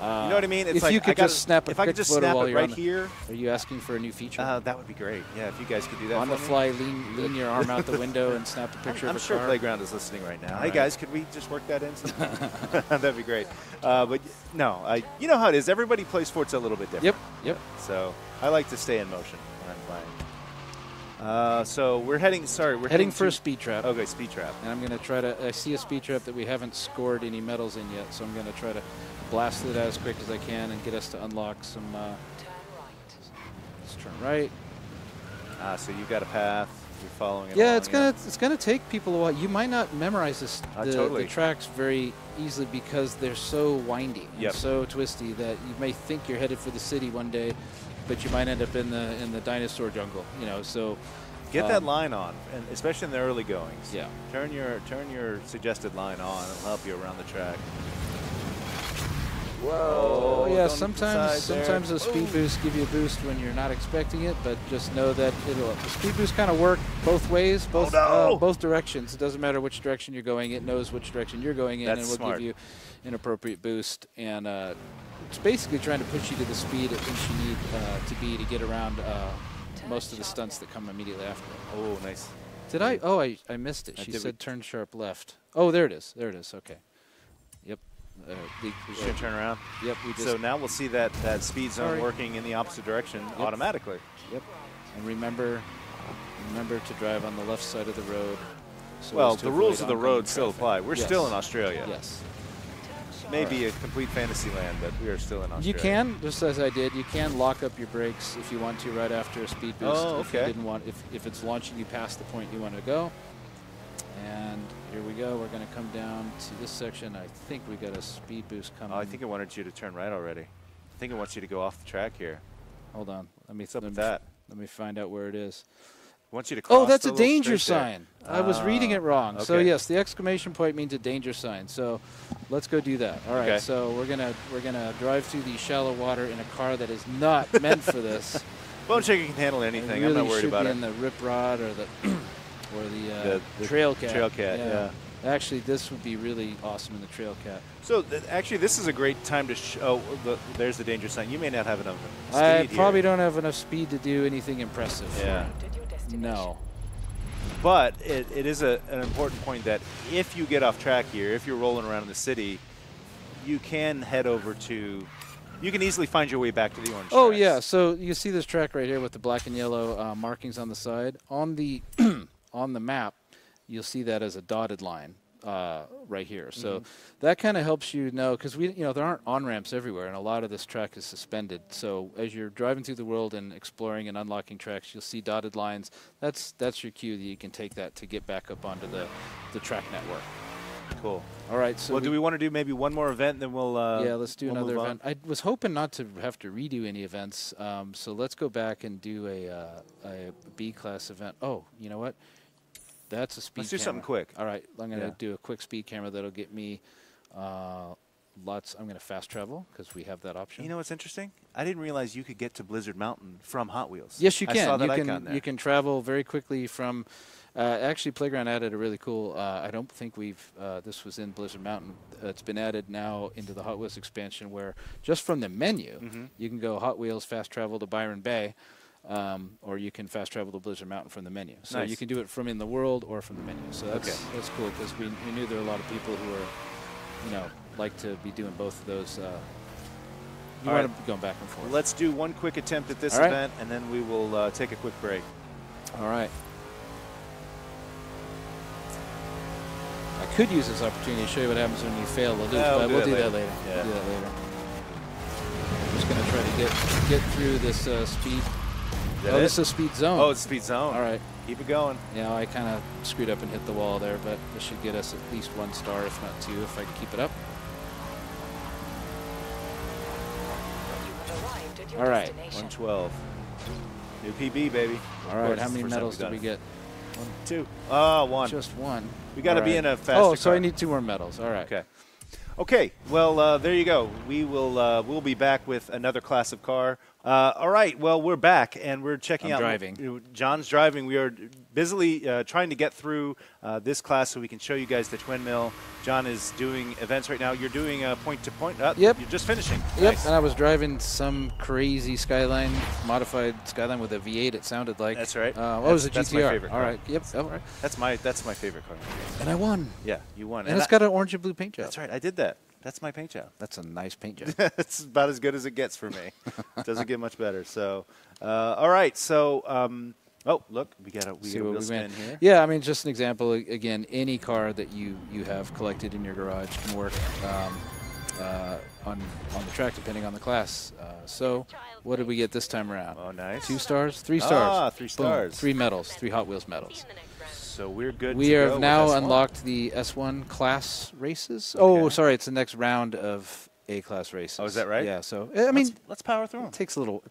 You know what I mean? It's if like you could just snap a quick photo while you're right here. Are you asking for a new feature? That would be great. Yeah, if you guys could do that on for the me. fly, lean your arm out the window and snap a picture of a car. I'm sure Playground is listening right now. All hey guys, could we just work that in? That'd be great. But no, you know how it is. Everybody plays Forza a little bit different. Yep. So I like to stay in motion when I'm playing. So we're heading. Sorry, we're heading for a speed trap. Okay, speed trap. And I'm going to try to. I see a speed trap that we haven't scored any medals in yet, so I'm going to try to blast it as quick as I can and get us to unlock some. Let's turn right. So you've got a path. You're following it. Yeah, it's gonna take people a while. You might not memorize totally. the tracks very easily because they're so windy and so twisty that you may think you're headed for the city one day, but you might end up in the dinosaur jungle. You know, so. Get that line on, and especially in the early goings. Yeah. Turn your suggested line on. It'll help you around the track. Whoa! Yeah, don't sometimes the speed boosts give you a boost when you're not expecting it, but just know that the speed boost kind of work both ways, both directions. It doesn't matter which direction you're going; it knows which direction you're going in, and will give you an appropriate boost. And it's basically trying to push you to the speed it thinks you need to be to get around most of the stunts that come immediately after it. Oh, nice. Did I? Oh, I missed it. She said turn sharp left. Oh, there it is. There it is. Okay. Yep. We should turn around. Yep. We just so now we'll see that speed zone working in the opposite direction automatically. Yep. And remember to drive on the left side of the road. So well, the rules of the road still apply. We're yes. still in Australia. Yes. Maybe a complete fantasy land, but we are still in Australia. You can, just as I did, you can lock up your brakes if you want to right after a speed boost. Oh, okay. If you didn't want, if it's launching you past the point you want to go. And here we go. We're going to come down to this section. I think we got a speed boost coming. Oh, I think it wanted you to turn right already. I think it wants you to go off the track here. Hold on. Let me find out where it is. I want you to cross that's the a danger straight sign. I was reading it wrong. Okay. So yes, the exclamation point means a danger sign. So let's go do that. All right. Okay. So we're gonna drive through the shallow water in a car that is not meant for this. Bone Shaker can handle anything. I'm not worried about it. In the rip rod or the the Trail Cat. Trail Cat. Yeah. Actually, this would be really awesome in the Trail Cat. So actually, this is a great time to show. There's the danger sign. You may not have enough speed I probably here. don't have enough speed to do anything impressive. Yeah. No. But it is an important point that if you get off track here, if you're rolling around in the city, you can head over to. You can easily find your way back to the orange. Oh tracks. yeah. So you see this track right here with the black and yellow markings on the side. On the on the map, you'll see that as a dotted line right here. So that kind of helps you know, because there aren't on-ramps everywhere, and a lot of this track is suspended. So as you're driving through the world and exploring and unlocking tracks, you'll see dotted lines. That's your cue that you can take that to get back up onto the track network. Cool. All right. So do we want to do maybe one more event, then we'll yeah, let's do another move event. I was hoping not to have to redo any events, so let's go back and do a B-class event. Oh, you know what? That's a speed. Let's do camera. something quick. All right, I'm going to do a quick speed camera that'll get me lots. I'm going to fast travel because we have that option. You know what's interesting? I didn't realize you could get to Blizzard Mountain from Hot Wheels. Yes, you can. I saw that icon there. You can travel very quickly from. Actually, Playground added a really cool. I don't think we've. This was in Blizzard Mountain. It's been added now into the Hot Wheels expansion, where just from the menu, you can go Hot Wheels fast travel to Byron Bay. Or you can fast travel to Blizzard Mountain from the menu. So you can do it from in the world or from the menu. So that's cool because we knew there were a lot of people who are, like to be doing both of those. You want to be going back and forth. Let's do one quick attempt at this event, and then we will take a quick break. All right. I could use this opportunity to show you what happens when you fail the loop, but we'll do that later. Yeah. We'll do that later. I'm just going to try to get through this speed. This is a speed zone. Oh, it's a speed zone. All right. Keep it going. Yeah, I kind of screwed up and hit the wall there, but this should get us at least 1 star, if not 2, if I can keep it up. All right. 112. New PB, baby. All right. How many medals did we get? 1, 2. Oh, 1. Just 1. We got to be in a faster Oh, so car. I need 2 more medals. All right. Okay. Okay. Well, there you go. We will. We'll be back with another class of car. All right. Well, we're back and we're checking out. Driving. John's driving. We are busily trying to get through this class so we can show you guys the twin mill. John is doing events right now. You're doing point to point. Yep. You're just finishing. Yep. Nice. And I was driving some crazy Skyline, modified Skyline with a V8. It sounded like. That's right. It was a GTR. That's my favorite car. All right. Yep. All right. That's my favorite car. And I won. Yeah, you won. And it's got an orange and blue paint job. That's right. I did that. That's my paint job. That's a nice paint job. It's about as good as it gets for me. It doesn't get much better. So, all right. So, oh, look, we got a wheel spin here. Yeah, I mean, just an example. Again, any car that you have collected in your garage can work on the track, depending on the class. So, what did we get this time around? Oh, nice. 2 stars, 3 stars. 3 stars. Boom. 3 medals, 3 Hot Wheels medals. So we're good. We have now unlocked the S1 class races. Okay. Oh, sorry, it's the next round of A-class races. Oh, is that right? Yeah. So I mean, let's power through them. It takes a little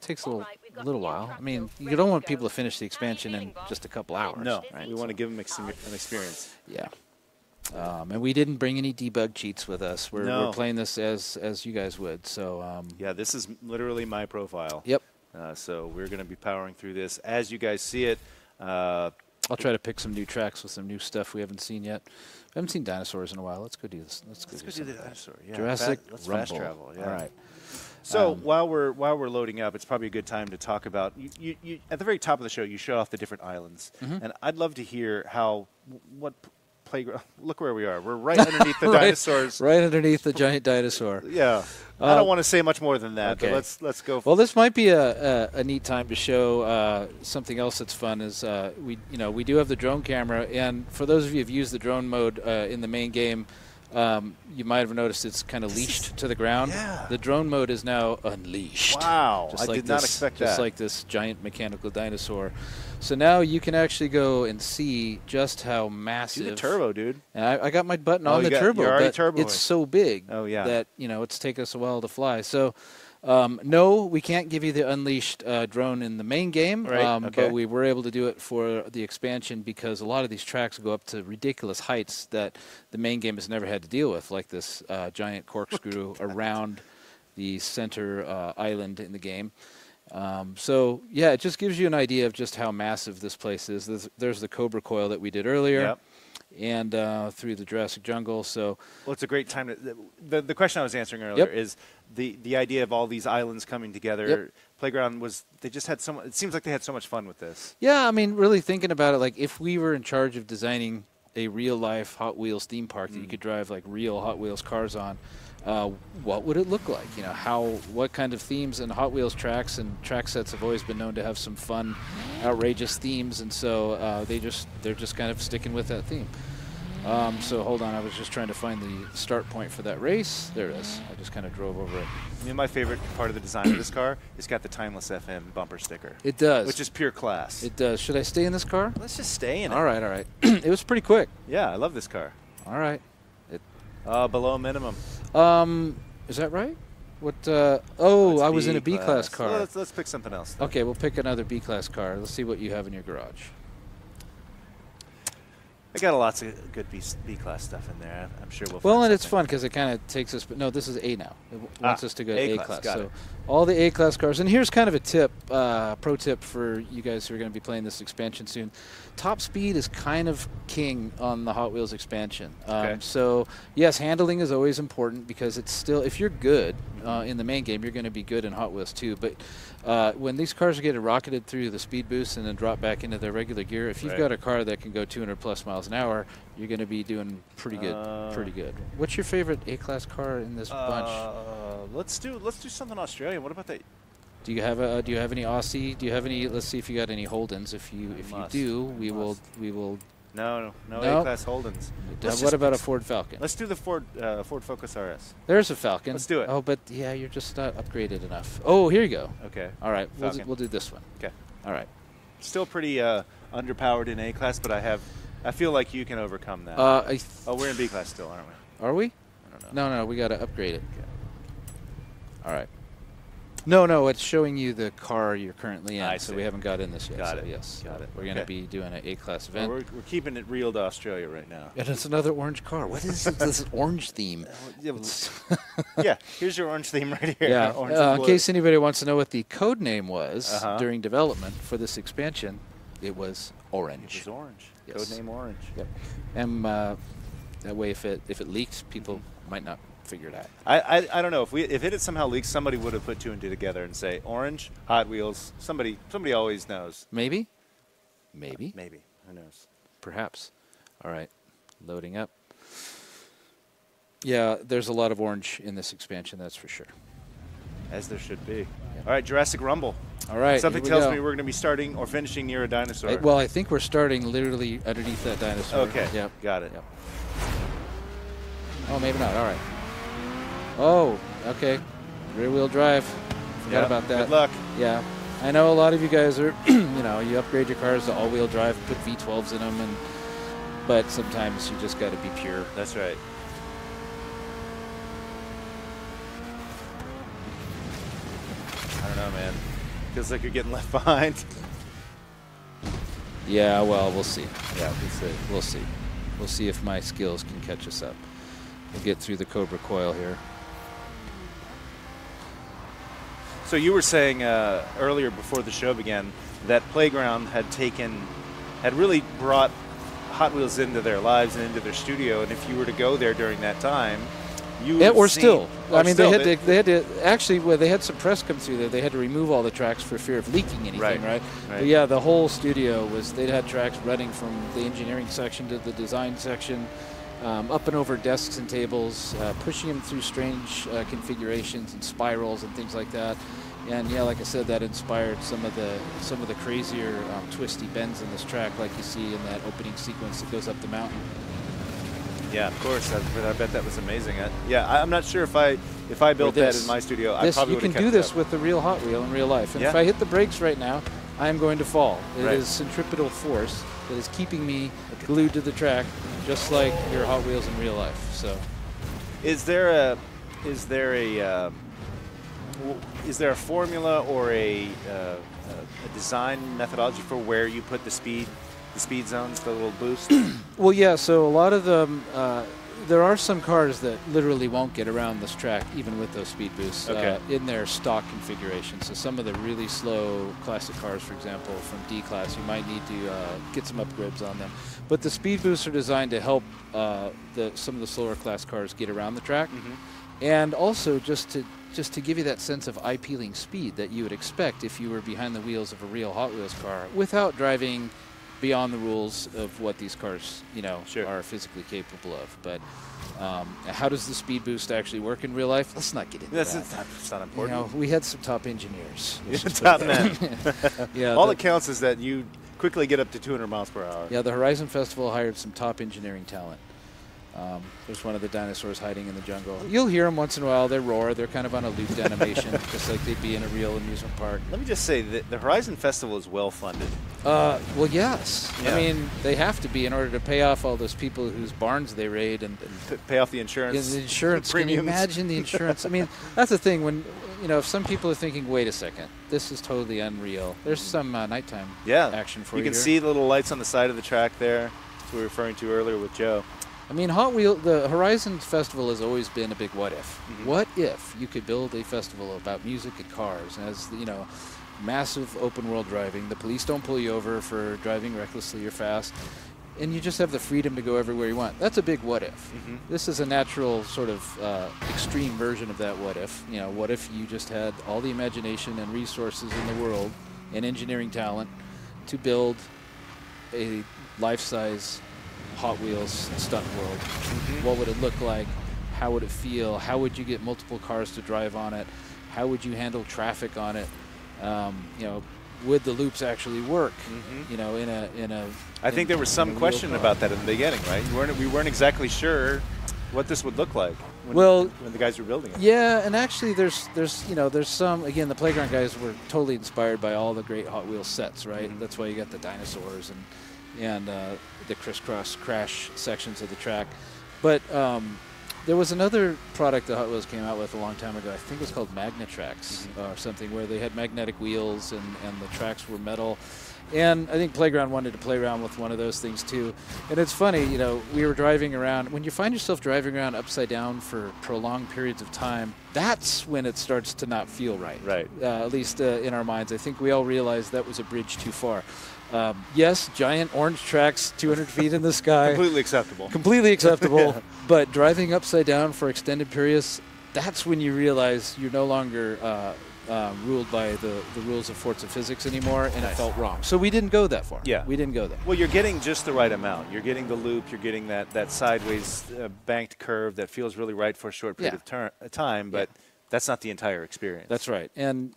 while. I mean, you don't want people to finish the expansion in just a couple hours. No, right? we want to give them an experience. Yeah. And we didn't bring any debug cheats with us. We're playing this as you guys would. So yeah, this is literally my profile. Yep. So we're going to be powering through this as you guys see it. I'll try to pick some new tracks with some new stuff we haven't seen yet. We haven't seen dinosaurs in a while. Let's go do this. Let's go do the dinosaur. Yeah, Jurassic let's Rumble. fast travel. Yeah. All right. So while we're loading up, it's probably a good time to talk about you at the very top of the show. You show off the different islands, and I'd love to hear what playground. Look where we are. We're right underneath the dinosaurs. Right underneath the giant dinosaur. Yeah. I don't want to say much more than that. Okay. But let's go. Well, this might be a neat time to show something else that's fun. Is we do have the drone camera, and for those of you who've used the drone mode in the main game. You might have noticed it's kind of leashed to the ground. Yeah. The drone mode is now unleashed. Wow. Just I did not expect that. Just like this giant mechanical dinosaur. So now you can actually go and see just how massive. Do the turbo, dude. And I got my button on the turbo. You're already but turboing. it's so big that it's taken us a while to fly. So no, we can't give you the unleashed drone in the main game, but we were able to do it for the expansion because a lot of these tracks go up to ridiculous heights that the main game has never had to deal with, like this giant corkscrew around the center island in the game. So, yeah, it just gives you an idea of just how massive this place is. There's the Cobra Coil that we did earlier. Yep. And through the Jurassic Jungle. So, well, it's a great time to. The question I was answering earlier is the idea of all these islands coming together. Yep. Playground they just had it seems like they had so much fun with this. Yeah, I mean, really thinking about it, like if we were in charge of designing a real life Hot Wheels theme park that you could drive like real Hot Wheels cars on, what would it look like? What kind of themes and Hot Wheels tracks and track sets have always been known to have some fun, outrageous themes, and so they're just kind of sticking with that theme. So hold on, I was just trying to find the start point for that race. There it is. I just kind of drove over it. My favorite part of the design of this car is got the Timeless FM bumper sticker. It does. Which is pure class. It does. Should I stay in this car? Let's just stay in it. All right, all right. It was pretty quick. Yeah, I love this car. All right. Below minimum. Is that right? What? I was in a B-class car. Well, let's pick something else. Then. Okay, we'll pick another B-class car. Let's see what you have in your garage. I got lots of good B-class stuff in there. I'm sure we'll. Well, find and it's something. fun because it kind of takes us. But no, this is A now. It wants us to go to A-class. Got so it. all the A-class cars. And here's kind of a tip, pro tip for you guys who are going to be playing this expansion soon. Top speed is kind of king on the Hot Wheels expansion. So yes, handling is always important because it's still, if you're good in the main game, you're going to be good in Hot Wheels too. But when these cars get rocketed through the speed boost and then drop back into their regular gear, if you've got a car that can go 200 plus miles an hour, you're going to be doing pretty good. Pretty good. What's your favorite A-class car in this bunch? Let's do something Australian. What about that? Do you have any Aussie? Do you have any? Let's see if you got any Holdens. If you do, we will. No A-class Holdens. What about a Ford Falcon? Let's do the Ford Focus RS. There's a Falcon. Let's do it. Oh, but yeah, you're just not upgraded enough. Oh, here you go. Okay. All right, we'll do this one. Okay. All right. Still pretty underpowered in A-class, but I feel like you can overcome that. We're in B-class still, aren't we? Are we? I don't know. No, we got to upgrade it. Okay. All right. No, it's showing you the car you're currently in, so we haven't got in this yet. Got it. Yes. Got it. We're going to be doing an A-class event. Well, we're keeping it real to Australia right now. And it's another orange car. What is this orange theme? Yeah, here's your orange theme right here. Yeah, in case anybody wants to know what the code name was during development for this expansion, it was Orange. It was Orange. Yes. Code name Orange. Yep. And that way, if it leaked, people might not figure it out. I don't know if it had somehow leaked, somebody would have put two and two together and say Orange, Hot Wheels. Somebody always knows. Maybe. Who knows? Perhaps. All right. Loading up. Yeah, there's a lot of orange in this expansion, that's for sure. As there should be. All right, Jurassic Rumble. All right. Something tells me we're going to be starting or finishing near a dinosaur. Well, I think we're starting literally underneath that dinosaur. Okay. Yep. Got it. Yep. Oh, maybe not. All right. Oh, okay. Rear-wheel drive. Forgot about that. Good luck. Yeah. I know a lot of you guys are, you upgrade your cars to all-wheel drive, put V12s in them, but sometimes you just got to be pure. That's right. I don't know, man. Feels like you're getting left behind. Yeah, well, we'll see. Yeah, we'll see. We'll see. We'll see if my skills can catch us up. We'll get through the Cobra coil here. So you were saying earlier before the show began that Playground had really brought Hot Wheels into their lives and into their studio, and if you were to go there during that time, you would or see, still. or I mean, still, they had to actually. Well, they had some press come through there. They had to remove all the tracks for fear of leaking anything, right? But yeah, the whole studio was. They'd had tracks running from the engineering section to the design section, up and over desks and tables, pushing them through strange configurations and spirals and things like that. And yeah, like I said, that inspired some of the crazier twisty bends in this track, like you see in that opening sequence that goes up the mountain. Yeah, of course. I bet that was amazing. I'm not sure if I built that in my studio, I probably would have kept it. You can do this with the real Hot Wheel in real life. And if I hit the brakes right now, I am going to fall. It is centripetal force that is keeping me glued to the track, just like your Hot Wheels in real life. So, is there a formula or a design methodology for where you put the speed zones, the little boost? Well, yeah. So a lot of them, there are some cars that literally won't get around this track, even with those speed boosts in their stock configuration. So some of the really slow classic cars, for example, from D-Class, you might need to get some upgrades on them. But the speed boosts are designed to help some of the slower class cars get around the track, and also just to give you that sense of eye-peeling speed that you would expect if you were behind the wheels of a real Hot Wheels car without driving beyond the rules of what these cars, are physically capable of. But how does the speed boost actually work in real life? Let's not get into that. It's not important. We had some top engineers. Top men. All that counts is that you quickly get up to 200 miles per hour. Yeah, the Horizon Festival hired some top engineering talent. There's one of the dinosaurs hiding in the jungle. You'll hear them once in a while. They roar. They're kind of on a looped animation, just like they'd be in a real amusement park. Let me just say that the Horizon Festival is well funded. Well, yes. Yeah. I mean, they have to be in order to pay off all those people whose barns they raid and pay off the insurance. The insurance. Can you imagine the insurance? I mean, that's the thing. When if some people are thinking, wait a second, this is totally unreal. There's some nighttime action for you. You can see the little lights on the side of the track there. That's what we were referring to earlier with Joe. I mean, the Horizon Festival has always been a big what if. What if you could build a festival about music and cars, and as massive open world driving, the police don't pull you over for driving recklessly or fast, and you just have the freedom to go everywhere you want. That's a big what if. This is a natural sort of extreme version of that what if. What if you just had all the imagination and resources in the world and engineering talent to build a life-size Hot Wheels stunt world? What would it look like? How would it feel? How would you get multiple cars to drive on it? How would you handle traffic on it? Would the loops actually work? I think there was some question about that in the beginning, right? We weren't exactly sure what this would look like when the guys were building it. Yeah, and actually there's some, again, the Playground guys were totally inspired by all the great Hot Wheels sets, right? That's why you got the dinosaurs and the crisscross crash sections of the track. But there was another product that Hot Wheels came out with a long time ago. I think it was called Magnetracks or something, where they had magnetic wheels and the tracks were metal. And I think Playground wanted to play around with one of those things too. And it's funny, we were driving around. When you find yourself driving around upside down for prolonged periods of time, that's when it starts to not feel right. Right. At least in our minds. I think we all realized that was a bridge too far. Yes, giant orange tracks 200 feet in the sky. Completely acceptable. Completely acceptable. But driving upside down for extended periods, that's when you realize you're no longer ruled by the rules of Forza physics anymore, and it felt wrong. So we didn't go that far. Yeah. We didn't go there. Well, you're getting just the right amount. You're getting the loop. You're getting that sideways banked curve that feels really right for a short period of time, but that's not the entire experience. That's right. And,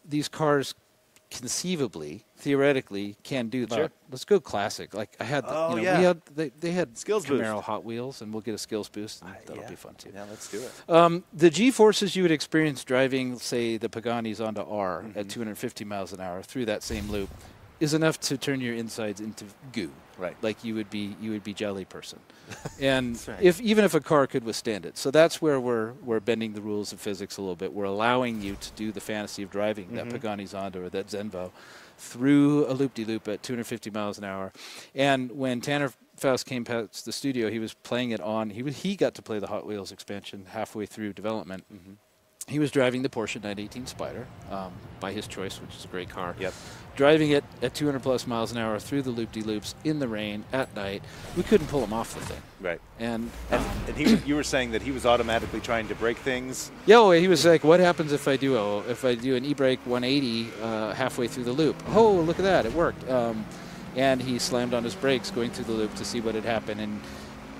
these cars conceivably, theoretically, can do that. Sure. Let's go classic. Like I had, they had skills Camaro boost. Hot Wheels, and we'll get a skills boost. And that'll be fun too. Yeah, let's do it. The G-forces you would experience driving, say, the Paganis onto R at 250 miles an hour through that same loop is enough to turn your insides into goo. Right. Like you would be jelly person. And even if a car could withstand it. So that's where we're bending the rules of physics a little bit. We're allowing you to do the fantasy of driving that Pagani Zonda or that Zenvo through a loop-de-loop at 250 miles an hour. And when Tanner Faust came past the studio, he was playing it on. He got to play the Hot Wheels expansion halfway through development. He was driving the Porsche 918 Spyder by his choice, which is a great car. Yep. Driving it at 200 plus miles an hour through the loop-de-loops in the rain at night. We couldn't pull him off the thing. Right. And you were saying that he was automatically trying to break things. Yeah, well, he was like, "What happens if I do an e-brake 180 halfway through the loop? Oh, look at that, it worked." And he slammed on his brakes going through the loop to see what had happened. And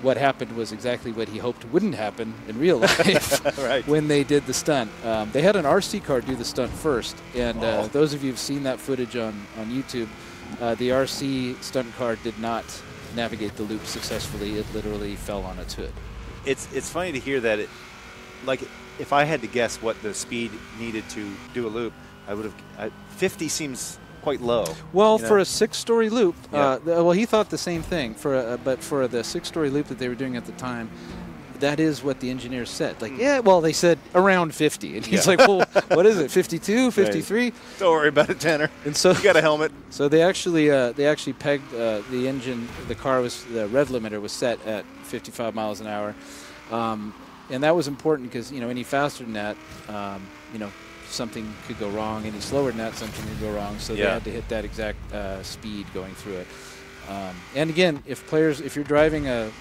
what happened was exactly what he hoped wouldn't happen in real life right. when they did the stunt. They had an RC car do the stunt first. And those of you who've seen that footage on YouTube, the RC stunt car did not navigate the loop successfully. It literally fell on its hood. It's funny to hear that. If I had to guess what the speed needed to do a loop, I would have 50 seems quite low. Well, for a 6-story loop, Yeah. well, he thought the same thing. But for the 6-story loop that they were doing at the time, that is what the engineers said. Like, yeah, well, they said around 50, and he's like, well, what is it? 52, 53? Don't worry about it, Tanner. And so you got a helmet. So they actually pegged the engine. The rev limiter was set at 55 miles an hour, and that was important because any faster than that, something could go wrong. Any slower than that, something could go wrong. So they had to hit that exact speed going through it. And again, if you're driving a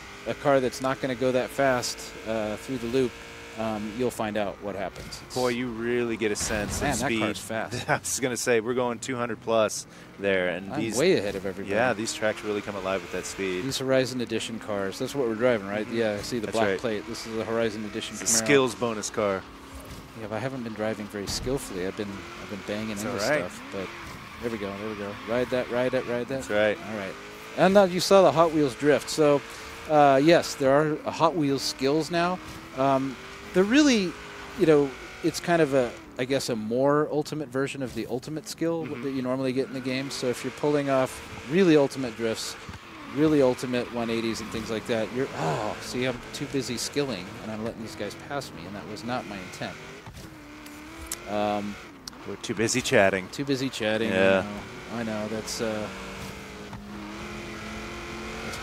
car that's not going to go that fast through the loop, you'll find out what happens. Boy, you really get a sense of speed. Man, that car's fast. I was going to say, we're going 200 plus there. And I'm way ahead of everybody. Yeah, these tracks really come alive with that speed. These Horizon Edition cars, that's what we're driving, right? Yeah, I see the black right. plate. This is the Horizon Edition It's a Camaro. skills bonus car. Yeah, but I haven't been driving very skillfully. I've been banging into stuff. But there we go. Ride that. That's right. All right. And now you saw the Hot Wheels drift. So, yes, there are Hot Wheels skills now. They're really, it's kind of I guess a more ultimate version of the ultimate skill that you normally get in the game. So if you're pulling off really ultimate drifts, really ultimate 180s and things like that, see, I'm too busy skilling and I'm letting these guys pass me, and that was not my intent. We're too busy chatting. Yeah. I know. That's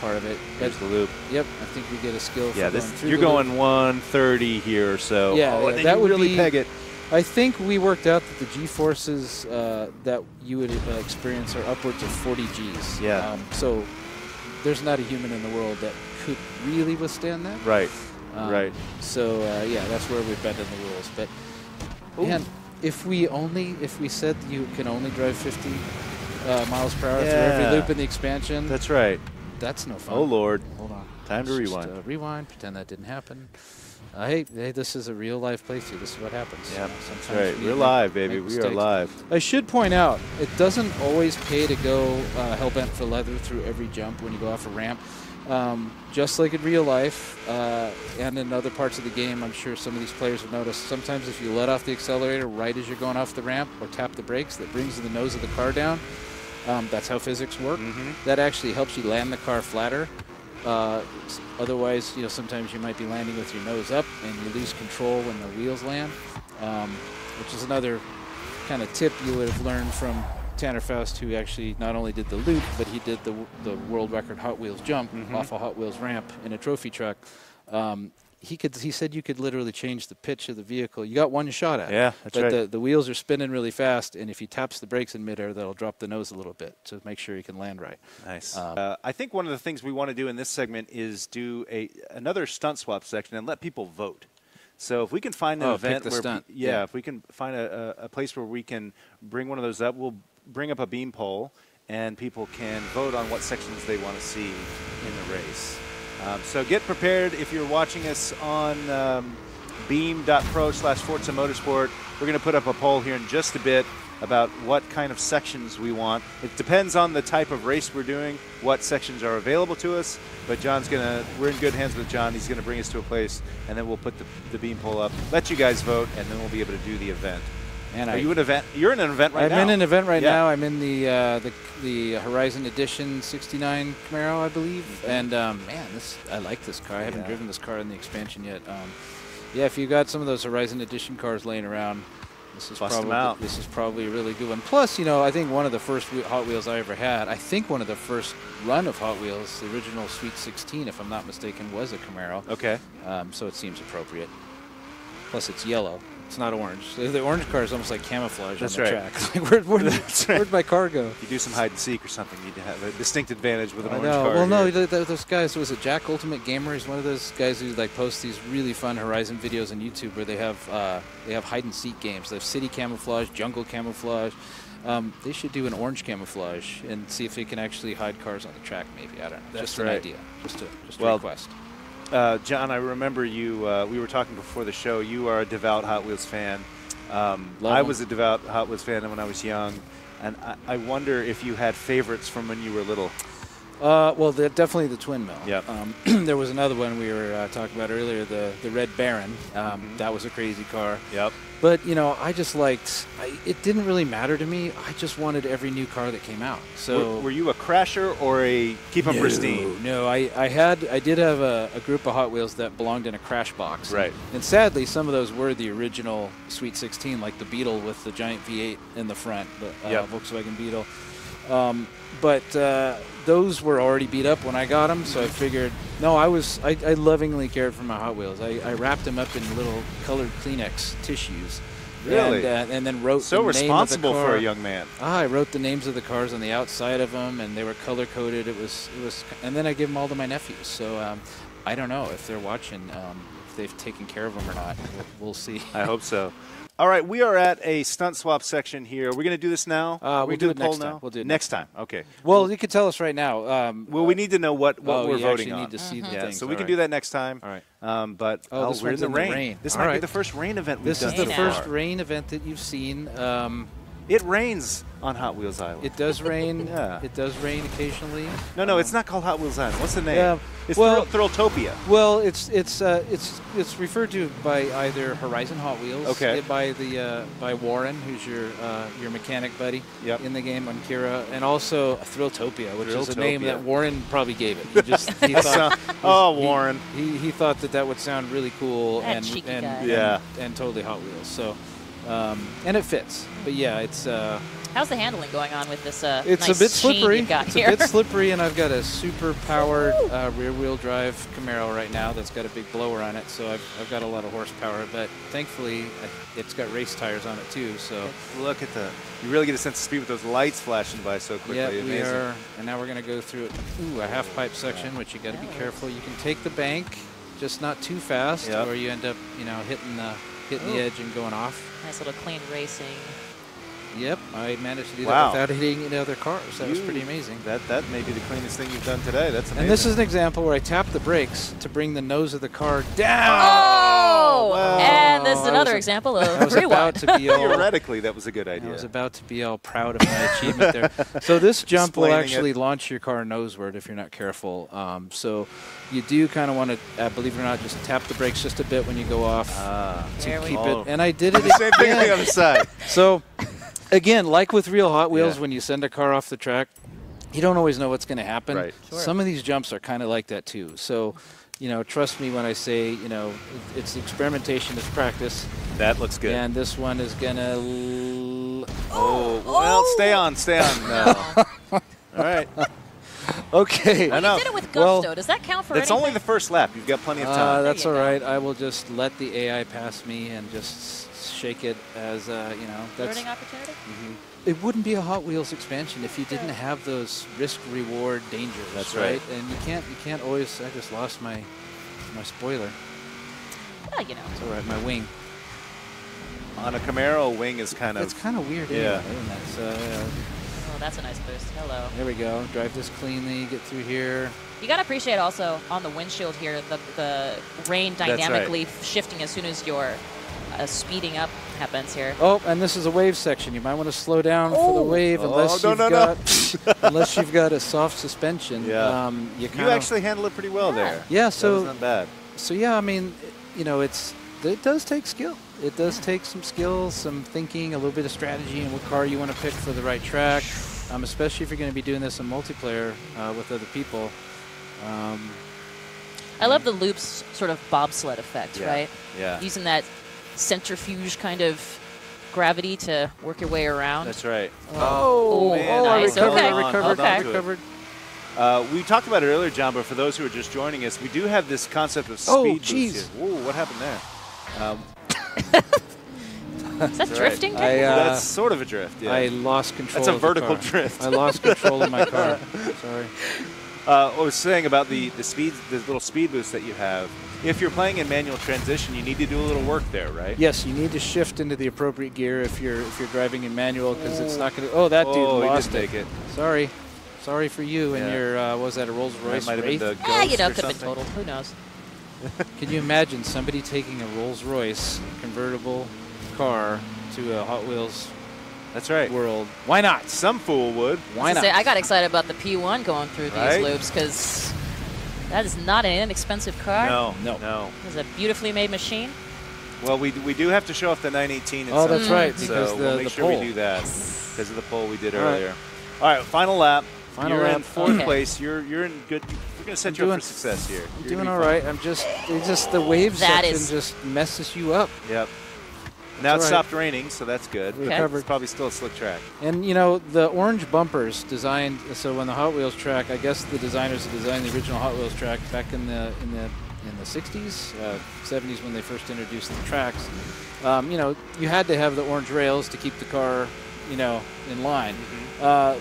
part of it. Here's the loop. Yep, I think we get a skill. Yeah, for you're going 130 here or so. Yeah, and then that you would really be, peg it. I think we worked out that the G-forces that you would experience are upwards of 40 Gs. Yeah. So there's not a human in the world that could really withstand that. Right. Right. So yeah, that's where we've bent in the rules. But man, if we said you can only drive 50 miles per hour through every loop in the expansion. That's right. That's no fun. Oh Lord. Hold on. Time to rewind. Just, rewind. Pretend that didn't happen. Hey, this is a real life playthrough. This is what happens. Yeah, sometimes that's right. We're live, baby. We are live. I should point out, it doesn't always pay to go hell-bent for leather through every jump when you go off a ramp. Just like in real life and in other parts of the game, I'm sure some of these players have noticed, sometimes if you let off the accelerator right as you're going off the ramp or tap the brakes, that brings the nose of the car down. That's how physics work. That actually helps you land the car flatter. Otherwise, sometimes you might be landing with your nose up and you lose control when the wheels land, which is another kind of tip you would have learned from Tanner Faust, who actually not only did the loop, but he did the world record Hot Wheels jump off a Hot Wheels ramp in a trophy truck. He said you could literally change the pitch of the vehicle. You got one shot at it. Yeah, that's right. But the wheels are spinning really fast, and if he taps the brakes in midair, that'll drop the nose a little bit to make sure he can land right. Nice. I think one of the things we want to do in this segment is do another stunt swap section and let people vote. So if we can find an event where, if we can find a place where we can bring one of those up, we'll bring up a beam poll, and people can vote on what sections they want to see in the race. So get prepared if you're watching us on beam.pro/Forza Motorsport. We're going to put up a poll here in just a bit about what kind of sections we want. It depends on the type of race we're doing, what sections are available to us. But we're in good hands with John. He's going to bring us to a place, and then we'll put the beam poll up, let you guys vote, and then we'll be able to do the event. And are you an event? You're in an event right now. I'm in an event right now. I'm in the Horizon Edition 69 Camaro, I believe. And man, I like this car. I haven't driven this car in the expansion yet. Yeah, if you got some of those Horizon Edition cars laying around, This is Bust 'em out. This is probably a really good one. Plus, you know, I think one of the first Hot Wheels I ever had, I think one of the first run of Hot Wheels, the original Sweet 16, if I'm not mistaken, was a Camaro. Okay. So it seems appropriate. Plus, it's yellow. It's not orange. The orange car is almost like camouflage That's on the right. track. Like, where'd my car go? If you do some hide and seek or something, you'd have a distinct advantage with an I orange know. car. Well, no, here. those guys, was it Jack Ultimate Gamer? He's one of those guys who like posts these really fun Horizon videos on YouTube where they have hide and seek games. They have city camouflage, jungle camouflage. They should do an orange camouflage and see if they can actually hide cars on the track. Maybe, I don't know. That's just right. an idea. Just a Well, request. John, I remember you. We were talking before the show. You are a devout Hot Wheels fan. I them. was a devout Hot Wheels fan when I was young, and I wonder if you had favorites from when you were little. Well, definitely the Twin Mill. Yep. There was another one we were talking about earlier, the Red Baron. That was a crazy car. Yep. But, you know, I just liked, it didn't really matter to me. I just wanted every new car that came out. So Were you a crasher or a keep them pristine? No, I did have a group of Hot Wheels that belonged in a crash box. Right. And sadly, some of those were the original Sweet 16, like the Beetle with the giant V8 in the front, the Yep. Volkswagen Beetle. But those were already beat up when I got them, so I figured, no, I lovingly cared for my Hot Wheels. I wrapped them up in little colored Kleenex tissues. Really? And then wrote So the name responsible of the car. for a young man. I wrote the names of the cars on the outside of them, and they were color coded. It was, and then I gave them all to my nephews. So I don't know if they're watching, if they've taken care of them or not. We'll see. I hope so. All right, we are at a stunt swap section here. We're going to do this now. We'll do it the poll next time. now? We'll do it next time. Okay. Well, you could tell us right now. Well, we need to know what we're you voting actually on. need to see the Yeah, things. so we All can right. do that next time. All right. But this we're in one's the in the rain. rain. This All might be right. the first rain event we've This done is the so first far. rain event that you've seen. It rains on Hot Wheels Island. It does rain. Yeah. It does rain occasionally. No, it's not called Hot Wheels Island. What's the name? Yeah, It's well- Thrilltopia. Well, it's referred to by either Horizon Hot Wheels, Okay. by Warren, who's your mechanic buddy Yep. in the game on Kira, and also Thrilltopia, which is a name Thrilltopia. that Warren probably gave it. He thought, Oh, Warren. he thought that would sound really cool That and cheeky guy. Yeah. and totally Hot Wheels. So and it fits. But yeah, it's. How's the handling going on with this It's nice a bit sheen slippery. you've got It's here? a bit slippery, and I've got a super powered rear-wheel drive Camaro right now that's got a big blower on it, so I've got a lot of horsepower. But thankfully, it's got race tires on it too. So Look at you really get a sense of speed with those lights flashing by so quickly. yeah, we Amazing. are. And now we're going to go through a half-pipe section, which you got to be careful. You can take the bank, just not too fast, Yep. or you end up, hitting the edge and going off. Nice little clean racing. Yep, I managed to do Wow. that without hitting any other cars. That was pretty amazing. That may be the cleanest thing you've done today. That's amazing. And this is an example where I tapped the brakes to bring the nose of the car down. Oh! wow. And this is I another was- example I of was about rewind. to be all. Theoretically, that was a good I idea. was about to be all proud of my achievement there. So this jump will Explaining actually it. launch your car noseward if you're not careful. So you do kind of want to, believe it or not, just tap the brakes just a bit when you go off to There we keep go. it. And I did it Same thing on the again. other side. So again, like with real Hot Wheels, Yeah. when you send a car off the track, you don't always know what's going to happen. Right. Sure. Some of these jumps are kind of like that too. So, trust me when I say, it's experimentation, it's practice. That looks good. And this one is going to... Well, stay on. No. All right. Okay. I know. You did it with Well, gusto. Does that count for It's anything? only the first lap. You've got plenty of time. That's There all you go. right. I will just let the AI pass me and just shake it as, that's... Learning opportunity? It wouldn't be a Hot Wheels expansion if you didn't have those risk-reward dangers. That's right. And you can't always... I just lost my spoiler. Well, It's all right. My wing. On a Camaro, wing is kind of... It's kind of weird, Yeah. isn't it? So Oh, that's a nice boost. Hello. there we go. Drive this cleanly. Get through here. You got to appreciate also on the windshield here the rain That's right. dynamically shifting as soon as your speeding up happens here. Oh, and this is a wave section. You might want to slow down for the wave unless no, you've no, no. got unless you've got a soft suspension. Yeah. You You actually handle it pretty well there. Yeah. That So was not bad. So yeah, I mean, it does take skill. It does take some skill, some thinking, a little bit of strategy, and what car you want to pick for the right track. Especially if you're going to be doing this in multiplayer with other people. I love the loops sort of bobsled effect, Yeah. right? Yeah. Using that centrifuge kind of gravity to work your way around. That's right. Oh, man, nice. hold Okay. on, hold on Okay. to it. We talked about it earlier, John, but for those who are just joining us, we do have this concept of speed boost here. Whoa, what happened there? Is that drifting? That's sort of a drift, yeah. I lost control. That's a of the vertical car. drift. I lost control of my car. Sorry. I was saying about the little speed boost that you have. If you're playing in manual transition, you need to do a little work there, right? Yes, you need to shift into the appropriate gear if you're driving in manual because it's not going to. Oh, that dude lost he didn't take it. Sorry. Sorry for you and your, was that a Rolls Royce That might have been Wraith? the Yeah, you Ghost know, or could have been something. total. Who knows? Can you imagine somebody taking a Rolls Royce convertible car to a Hot Wheels That's right. world? Why not? Some fool would. Why not? I got excited about the P1 going through Right? these loops because that is not an inexpensive car. No. It's a beautifully made machine. Well, we do have to show off the 918 at Oh, some that's point, right, so because we'll the make sure we poll. do that because of the poll we did All right. earlier. All right, final lap. Final You're in lap. fourth Okay. place. You're in good. We're going to set you up for success here. I'm You're doing gonna all be fine. right. It's just the wave That section is- just messes you up. Yep. Now it all right. stopped raining, so that's good. We Okay. recovered. It's probably still a slick track. And you know the orange bumpers designed so when the Hot Wheels track, I guess the designers who designed the original Hot Wheels track back in the 60s, 70s when they first introduced the tracks. You know, you had to have the orange rails to keep the car, you know, in line.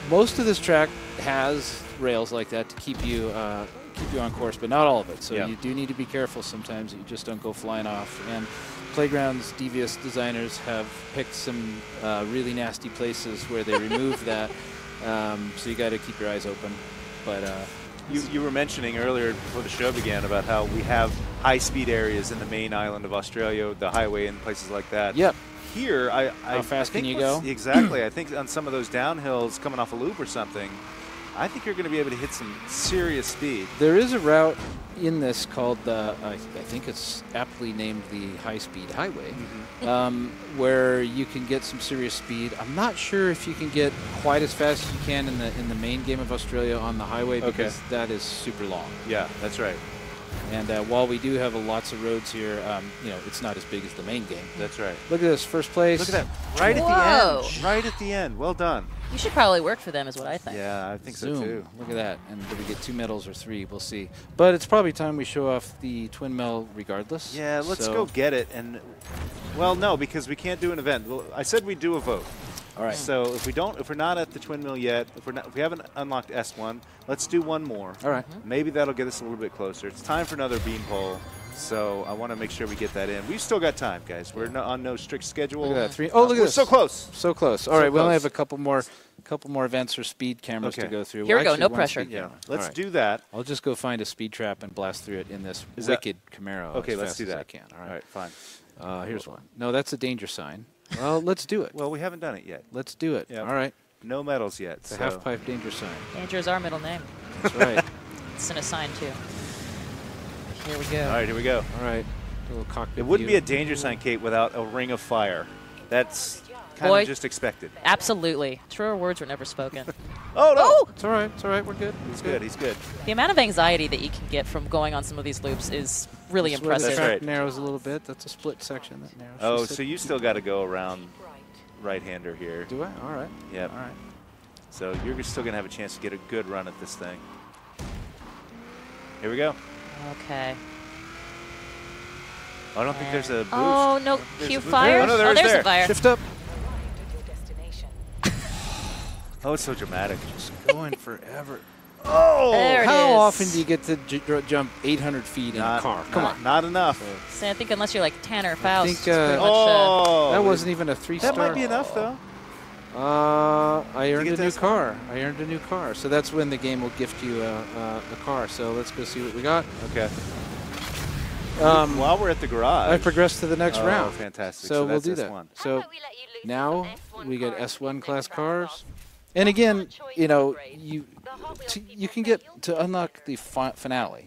Most of this track has rails like that to keep you on course, but not all of it. So Yeah. you do need to be careful sometimes that you just don't go flying off. And Playground's devious designers have picked some really nasty places where they remove that. So you got to keep your eyes open. But You were mentioning earlier before the show began about how we have high-speed areas in the main island of Australia, the highway and places like that. yep. Here, How fast think can you what's- go? Exactly. I think on some of those downhills coming off a loop or something, I think you're going to be able to hit some serious speed. There is a route in this called the, I think it's aptly named the High Speed Highway, where you can get some serious speed. I'm not sure if you can get quite as fast as you can in the main game of Australia on the highway because that is super long. Yeah, that's right. And while we do have lots of roads here, you know, it's not as big as the main game. That's right. Look at this, first place. Look at that. Right at Whoa. the end. Right at the end. Well done. You should probably work for them, is what I think. Yeah, I think so Zoom. too. Look at that. And did we get 2 medals or 3? We'll see. But it's probably time we show off the twin medal regardless. Yeah, let's So- go get it. And well, no, because we can't do an event. Well, I said we'd do a vote. All right. So if we're not at the twin mill yet, if we haven't unlocked S1, let's do one more. All right. Maybe that'll get us a little bit closer. It's time for another beam pole. So I want to make sure we get that in. We've still got time, guys. We're on no strict schedule. Look at that. 3. Oh, look at we're this. so close. So close. All So right, we only close. have a couple more events or speed cameras to Okay. go through. Here we go, Actually, no one pressure. speed Yeah, camera. let's All right. do that. I'll just go find a speed trap and blast through it in this Is that- wicked Camaro. Okay, as let's fast do as that. I can. All All right. right, fine. Here's one. No, that's a danger sign. Well, let's do it. Well, we haven't done it yet. Let's do it. Yep. All right. No medals yet. It's a so. half pipe danger sign. Danger is our middle name. That's right. It's an assign too. Here we go. All right, here we go. All right. A little cockpit It wouldn't be view. a danger sign, Kate, without a ring of fire. That's kind Boy. of just expected. Absolutely. Truer words were never spoken. Oh, no! It's all right. It's all right. We're good. He's good. He's good. The amount of anxiety that you can get from going on some of these loops is really That's where the impressive. That's track right. narrows a little bit. That's a split section that narrows. Oh, Just so you still got to go around right-hander here. do I? All right. Yep. All right. So you're still going to have a chance to get a good run at this thing. Here we go. Okay. I don't think there's a boost. Oh, no. There's Cue a boost. fire? Oh, no, there is there's there. a fire. Shift up. Oh, it's so dramatic. Just going forever. Oh! There it How is. often do you get to jump 800 feet in a car? Come on. Not enough. So I think unless you're like Tanner Faust, think, it's pretty much, Oh! That wasn't even a 3-star. That might be enough, though. I earned get a to new S1? car. I earned a new car. So that's when the game will gift you a car. So let's go see what we got. Okay. While we're at the garage. I progressed to the next Oh, round. fantastic. So So we'll that's do that. S1. So now we get S1 class cars. And again, you know, you can get to unlock the finale,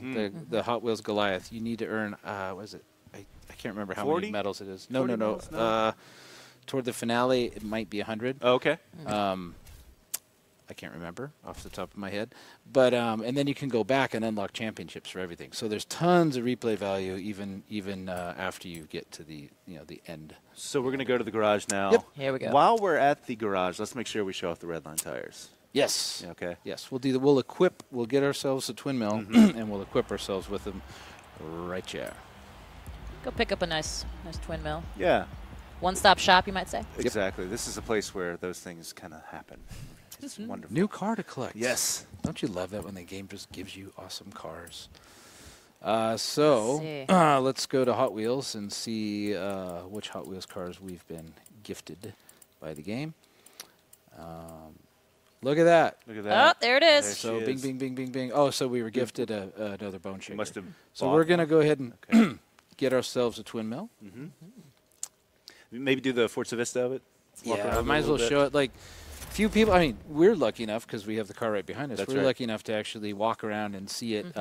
the Hot Wheels Goliath. You need to earn what is it? I can't remember how 40? many medals it is. No, 40 no, medals? no. No. Toward the finale, it might be 100. Okay. I I can't remember off the top of my head. But and then you can go back and unlock championships for everything. So there's tons of replay value even after you get to the the end. So we're going to go to the garage now. Yep. Here we go. While we're at the garage, let's make sure we show off the red line tires. Yes. Okay. Yes. We'll get ourselves a twin mill and we'll equip ourselves with them right here. Go pick up a nice twin mill. Yeah. One-stop shop, you might say. Exactly. This is a place where those things kind of happen. It's wonderful. New car to collect. Yes. Don't you love that when the game just gives you awesome cars? Let's see. Let's go to Hot Wheels and see which Hot Wheels cars we've been gifted by the game. Look at that. Look at that. Oh, there it is. So bing, bing, bing, bing, bing. Oh, so we were gifted another bone shaker. Must have. So we're going to go ahead and get ourselves a twin mill. Maybe do the Forza Vista of it. Walk Yeah, around might as well show it. Like, few people. I mean, we're lucky enough because we have the car right behind us. That's We're right. lucky enough to actually walk around and see it.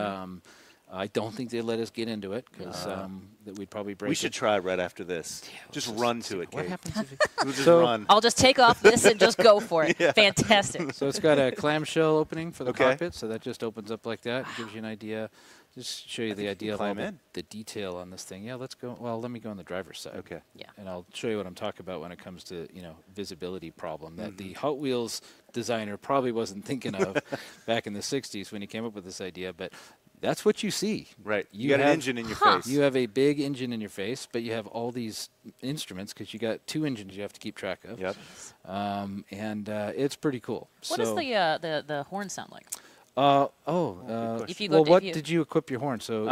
I don't think they let us get into it because that we'd probably break. We should it. try right after this. Just run to it, What Kate. happens if We'll just So- run. I'll just take off this and just go for it. Fantastic. So it's got a clamshell opening for the Okay. cockpit, so that just opens up like that. It gives you an idea. Just show you the idea of all climb in. the detail on this thing. Yeah, let's go. Well, let me go on the driver's side. Okay. Yeah. And I'll show you what I'm talking about when it comes to visibility problem that the Hot Wheels designer probably wasn't thinking of back in the '60s when he came up with this idea. But that's what you see. Right. You got an have- engine in your face. You have a big engine in your face, but you have all these instruments because you got 2 engines you have to keep track of. Yep. And it's pretty cool. What does the horn sound like? If you go well, to- what if you- did you equip your horn? So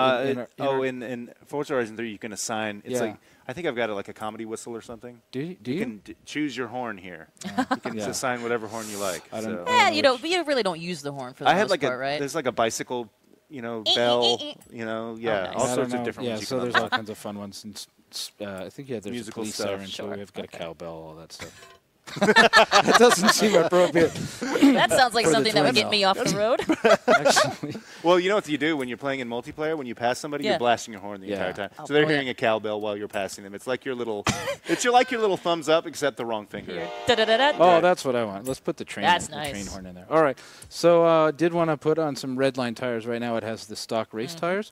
in Forza Horizon 3, you can assign. It's Yeah. like I think I've got like a comedy whistle or something. do you? You can choose your horn here. You can Yeah. assign whatever horn you like. I don't- so. Yeah, you really don't use the horn for the I had most like part, right? there's like a bicycle, bell, yeah, nice. all I sorts don't of know. different yeah, ones. You so can there's unlock. all kinds of fun ones. And I think there's Musical a police stuff. siren, so Sure. we've got Okay. a cowbell, all that stuff. That doesn't seem appropriate. That sounds like For the something that would twin get me mill. off the road. Actually, Well, you know what you do when you're playing in multiplayer? When you pass somebody, Yeah. you're blasting your horn the Yeah. entire time. Oh, So they're brilliant. hearing a cowbell while you're passing them. It's like your little, like your little thumbs up, except the wrong finger. Da-da-da-da. oh, that's what I want. Let's put the train, That's the train nice. horn in there. All right. So did want to put on some red line tires. Right now it has the stock race tires.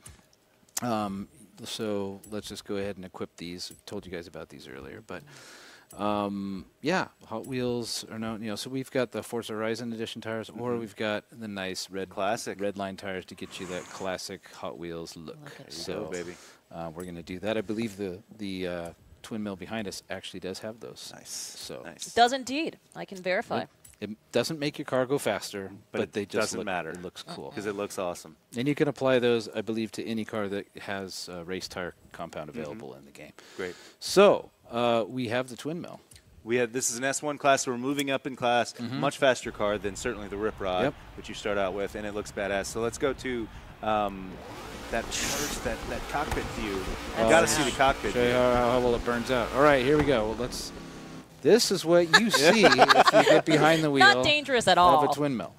So let's just go ahead and equip these. I told you guys about these earlier, but yeah, Hot Wheels are known. So we've got the Forza Horizon edition tires, or we've got the nice Classic. red line tires to get you that classic Hot Wheels look. Look at So Go, baby. we're going to do that. I believe the twin mill behind us actually does have those. Nice. So Nice. Does indeed. I can verify. it doesn't make your car go faster, But it they just doesn't matter. It looks cool. Because it looks awesome. And you can apply those, I believe, to any car that has a race tire compound available in the game. Great. So we have the twin mill. This is an S1 class, so we're moving up in class. Much faster car than certainly the Rip Rod, Yep. which you start out with, and it looks badass. So let's go to that cockpit view. You got to see the cockpit Show you view. how well it burns out. All right, here we go. Well, this is what you see if you get behind the wheel. Not dangerous at all. Of a twin mill.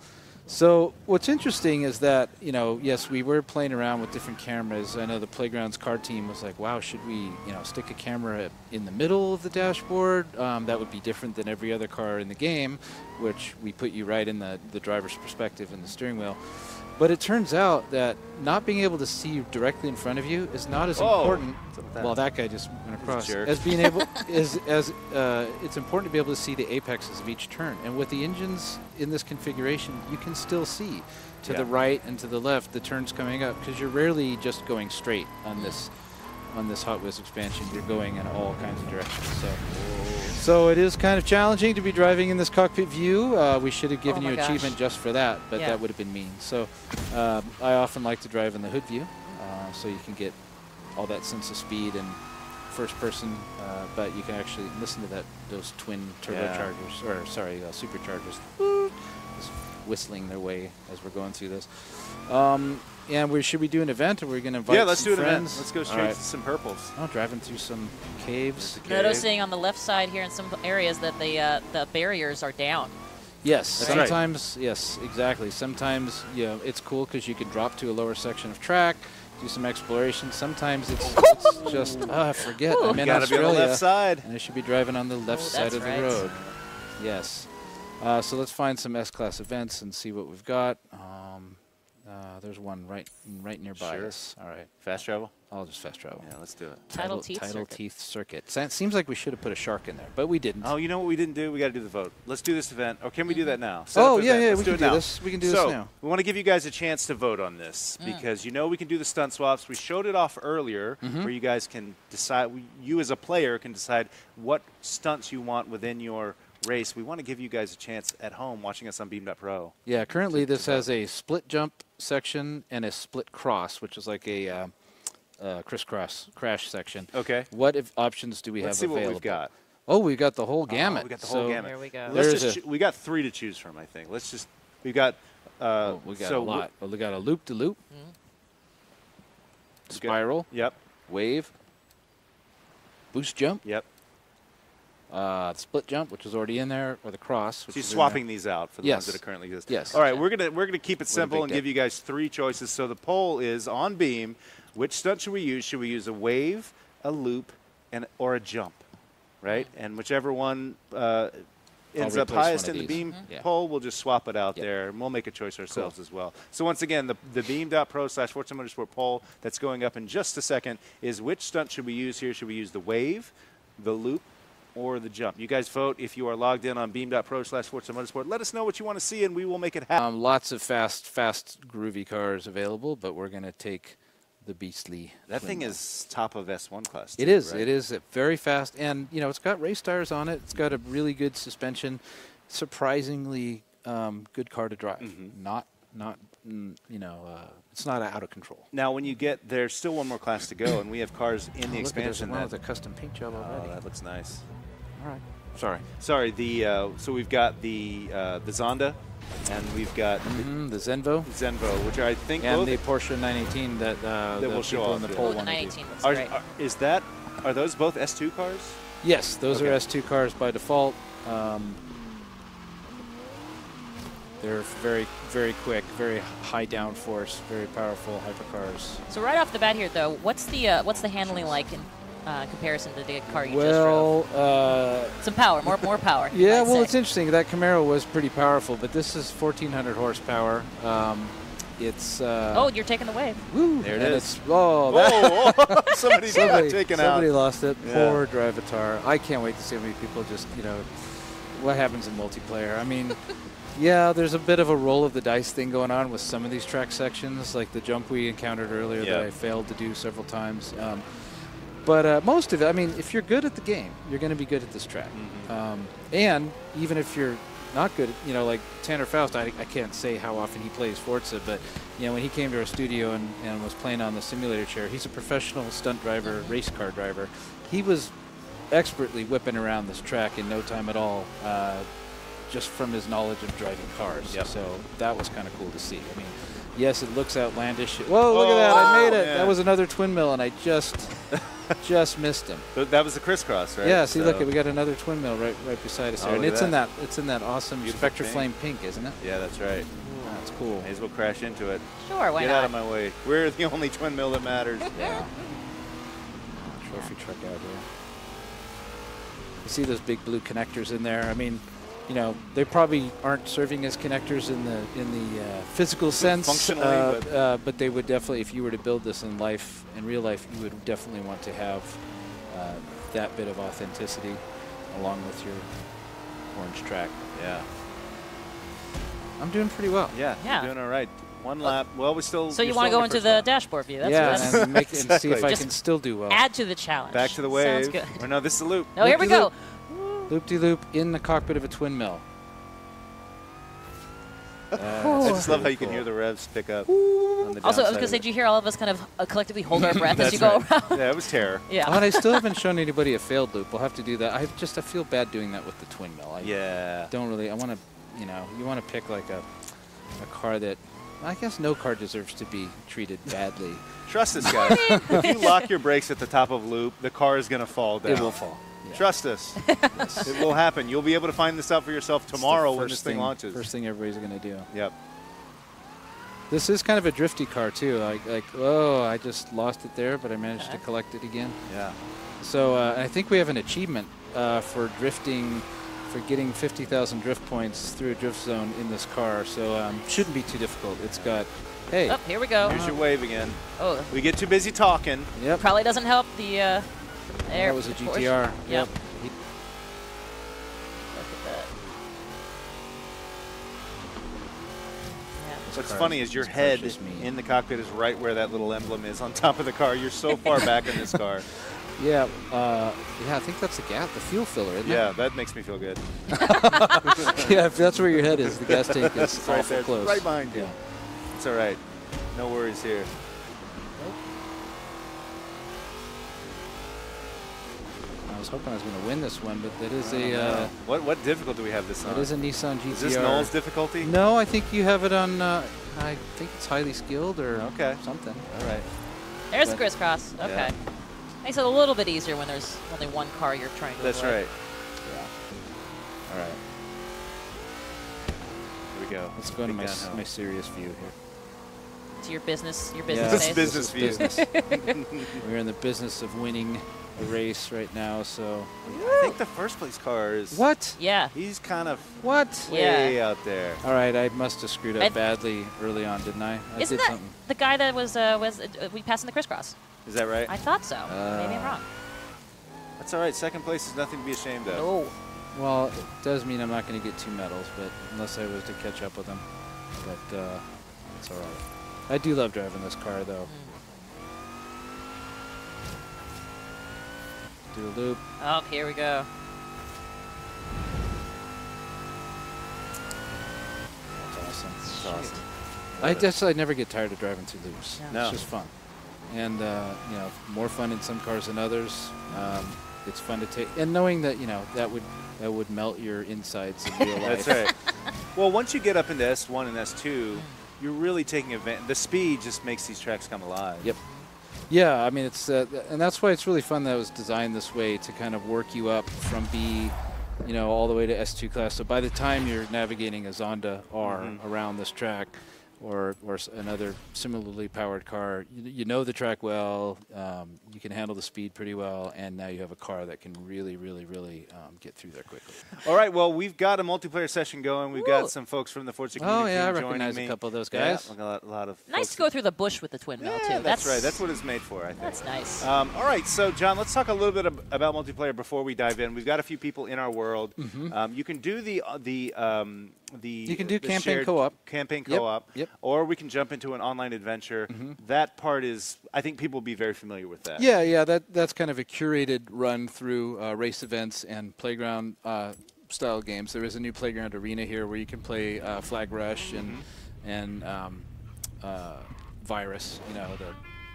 So what's interesting is that, yes, we were playing around with different cameras. I know the Playgrounds car team was like, wow, should we, stick a camera in the middle of the dashboard? That would be different than every other car in the game, which we put you right in the driver's perspective in the steering wheel. But it turns out that not being able to see directly in front of you is not as important. What's up with that? Well, that guy just went across. jerk. As being able, it's important to be able to see the apexes of each turn. And with the engines in this configuration, you can still see to the right and to the left the turns coming up because you're rarely just going straight on this Hot Wheels expansion. You're going in all kinds of directions. So it is kind of challenging to be driving in this cockpit view. We should have given Oh you my achievement gosh. just for that, but Yeah. that would have been mean. So I often like to drive in the hood view, so you can get all that sense of speed and first person, but you can actually listen to those twin turbochargers, or sorry, superchargers, just whistling their way as we're going through this. And should we do an event, or are we going to invite Let's some do an event. friends? Let's go All straight right. to some purples. Oh, driving through some caves. Noticing on the left side here in some areas that the barriers are down. Yes, That's right. sometimes, yes, exactly. Sometimes, it's cool because you can drop to a lower section of track, do some exploration. Sometimes it's just, I forget, I'm You in got to be on Australia, the left side. and I should be driving on the left side that's of the right. road. Yes. So let's find some S-Class events and see what we've got. There's one right nearby Sure. us. All right. Fast travel? I'll just fast travel. Yeah, let's do it. Tidal Teeth Circuit. Seems like we should have put a shark in there, but we didn't. Oh, you know what we didn't do? We got to do the vote. Let's do this event. Or can we do that now? Oh, yeah, we can do this. We can do this now. We want to give you guys a chance to vote on this because you know we can do the stunt swaps. We showed it off earlier where you guys can decide, you as a player can decide what stunts you want within your race. We want to give you guys a chance at home watching us on Beam.pro. Yeah, currently this has a split jump section and a split cross, which is like a crisscross crash section. Okay. What options do we Let's see have available? what we've got. Oh, we've got the whole gamut. We got the whole gamut. There we go. We got 3 to choose from, I think. We got we got a lot. Well, we got a loop-to-loop, spiral, Yep. wave, boost jump, Yep. split jump, which is already in there, or the cross. Which So you're is in swapping there. these out for the ones that are currently exist. Yes. All right, we're gonna keep it simple big and dip. give you guys 3 choices. So the poll is on Beam. Which stunt should we use? Should we use a wave, a loop, or a jump? Right, and whichever one ends up replace highest one in of the these. Beam poll, we'll just swap it out there, and we'll make a choice ourselves as well. So once again, the Beam.pro/Forza Motorsport poll that's going up in just a second is which stunt should we use here? Should we use the wave, the loop, or the jump? You guys vote if you are logged in on Beam.pro/Forza Motorsport. Let us know what you want to see, and we will make it happen. Lots of fast, groovy cars available, but we're going to take the beastly. That thing is top of S1 class. It is. Right? It is very fast, and it's got race tires on it. It's got a really good suspension. Surprisingly good car to drive. It's not out of control. Now, when you get there's still one more class to go, and we have cars in the expansion. There's one with a custom paint job already. That looks nice. All right. Sorry. So we've got the Zonda, and we've got the Zenvo, which I think and both the Porsche 918 that will show up in the poll the want to 918 do. looks great. Are those both S2 cars? Yes, those are S2 cars by default. They're very, very quick, very high downforce, very powerful hypercars. So right off the bat here, though, what's the handling like in comparison to the car you just drove? Some power, more power. Yeah, well, it's interesting. That Camaro was pretty powerful, but this is 1,400 horsepower. It's oh, you're taking the wave. Woo, there it is. Somebody got taken out. Somebody lost it. Yeah. Poor Drivatar. I can't wait to see how many people just what happens in multiplayer. I mean. Yeah, there's a bit of a roll of the dice thing going on with some of these track sections, like the jump we encountered earlier that I failed to do several times. But most of it, I mean, if you're good at the game, you're going to be good at this track. And even if you're not good, like Tanner Faust, I can't say how often he plays Forza, but when he came to our studio and was playing on the simulator chair, he's a professional stunt driver, race car driver. He was expertly whipping around this track in no time at all. Just from his knowledge of driving cars. Yep. So that was kind of cool to see. I mean, yes, it looks outlandish. Whoa, look at that. I made it. Man. That was another twin mill, and I just missed him. That was the crisscross, right? Yeah, see, look, we got another twin mill right beside us there. And look at it's in that awesome Spectre Flame pink, isn't it? Yeah, that's right. That's cool. May as well crash into it. Sure, why Get not? out of my way. We're the only twin mill that matters. Yeah. Trophy truck out here. You see those big blue connectors in there? I mean, they probably aren't serving as connectors in the physical sense, functionally, but they would definitely, if you were to build this in real life, you would definitely want to have that bit of authenticity along with your orange track. Yeah. I'm doing pretty well. Yeah. You're doing all right. One lap. Well, we still. So you want to go into the dashboard view? That's and see if I can still do well. Add to the challenge. Back to the wave. Sounds good. Or no, this is the loop. Oh, here we go. Loop-de-loop in the cockpit of a twin mill. I just love how you can hear the revs pick up. On the Also, I was downside going to of say, it. did you hear all of us kind of collectively hold our breath as you go around? Yeah, it was terror. Yeah. Oh, and I still haven't shown anybody a failed loop. We'll have to do that. I feel bad doing that with the twin mill. I don't really. I want to, you want to pick like a car that. I guess no car deserves to be treated badly. Trust us, guys. If you lock your brakes at the top of loop, the car is going to fall down. It will fall. Yeah. Trust us. It will happen. You'll be able to find this out for yourself tomorrow when this thing launches. First thing everybody's going to do. Yep. This is kind of a drifty car, too. Oh, I just lost it there, but I managed to collect it again. Yeah. So I think we have an achievement for drifting for getting 50,000 drift points through a drift zone in this car, so shouldn't be too difficult. It's got, hey. Oh, here we go. Here's your wave again. Oh. We get too busy talking. Yep. Probably doesn't help the air. That was a GTR. Yep. Yep. Look at that. Yeah. What's funny is your head in the cockpit is right where that little emblem is on top of the car. You're so far back in this car. Yeah, yeah, I think that's the fuel filler, isn't it? Yeah, that makes me feel good. Yeah, if that's where your head is, the gas tank is right awful there, close. right behind you. It's all right. No worries here. I was hoping I was going to win this one, but that is a... What difficulty do we have this on? It is a Nissan GTR. Is this Noel's difficulty? No, I think you have it on, I think it's highly skilled or something. All right. There's the crisscross. Okay. Yeah. Makes it a little bit easier when there's only one car you're trying to That's avoid. right. Yeah. All right. Here we go. Let's go to my serious view here. To your business Yeah, phase. Business view. We're in the business of winning a race right now, so... I think the first place car is... What? Yeah. He's kind of What? way out there. All right, I must have screwed up badly early on, didn't I? I Isn't did that something. the guy that was we passed in the crisscross? Is that right? I thought so. Maybe I'm wrong. That's all right. Second place is nothing to be ashamed of. Oh. Well, it does mean I'm not going to get 2 medals, but unless I was to catch up with them. But it's all right. I do love driving this car, though. Do a loop. Oh, here we go. That's awesome. That's awesome. I never get tired of driving through loops. No. It's just fun. And, you know, more fun in some cars than others. It's fun to take. And knowing that, you know, that would melt your insides in real life. That's right. Well, once you get up into S1 and S2, you're really taking advantage. The speed just makes these tracks come alive. Yep. Yeah, I mean, it's and that's why it's really fun that it was designed this way to kind of work you up from B, you know, all the way to S2 class. So by the time you're navigating a Zonda R around this track, or another similarly powered car, you know the track well, you can handle the speed pretty well, and now you have a car that can really, really, really get through there quickly. All right, well, we've got a multiplayer session going. We've got some folks from the Forza community Oh, yeah, I joining recognize me. a couple of those guys. Yeah, a lot of Nice to go through the bush with the twin mill, too. That's right. That's what it's made for, I think. That's nice. All right, so, John, let's talk a little bit about multiplayer before we dive in. We've got a few people in our world. You can do you can do campaign co-op. Campaign co-op. Yep. Or we can jump into an online adventure. That part is, I think people will be very familiar with that. Yeah, that's kind of a curated run through race events and playground style games. There is a new playground arena here where you can play Flag Rush and Virus, you know,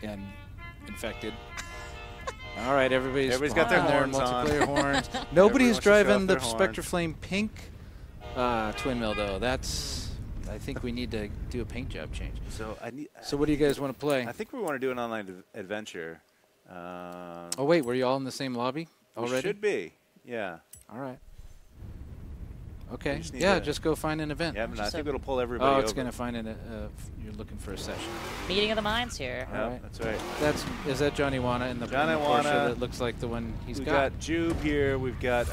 and Infected. All right, everybody's got their horns horns multiplayer on. horns. Nobody's driving the horns. Spectre Flame Pink twin mill though. I think we need to do a paint job change. So what do you guys want to play? I think we want to do an online adventure. Oh wait, were you all in the same lobby already? We should be. Yeah. All right. Okay. just need Yeah, to- just go find an event. Yeah, but I think it'll pull everybody over. Oh, it's going to find you're looking for a session. Meeting of the minds here. Yeah, All right. that's right. Is that Johnny Wana in the Johnny Porsche Wana. that looks like the one he's We've got? got Jube here. We've got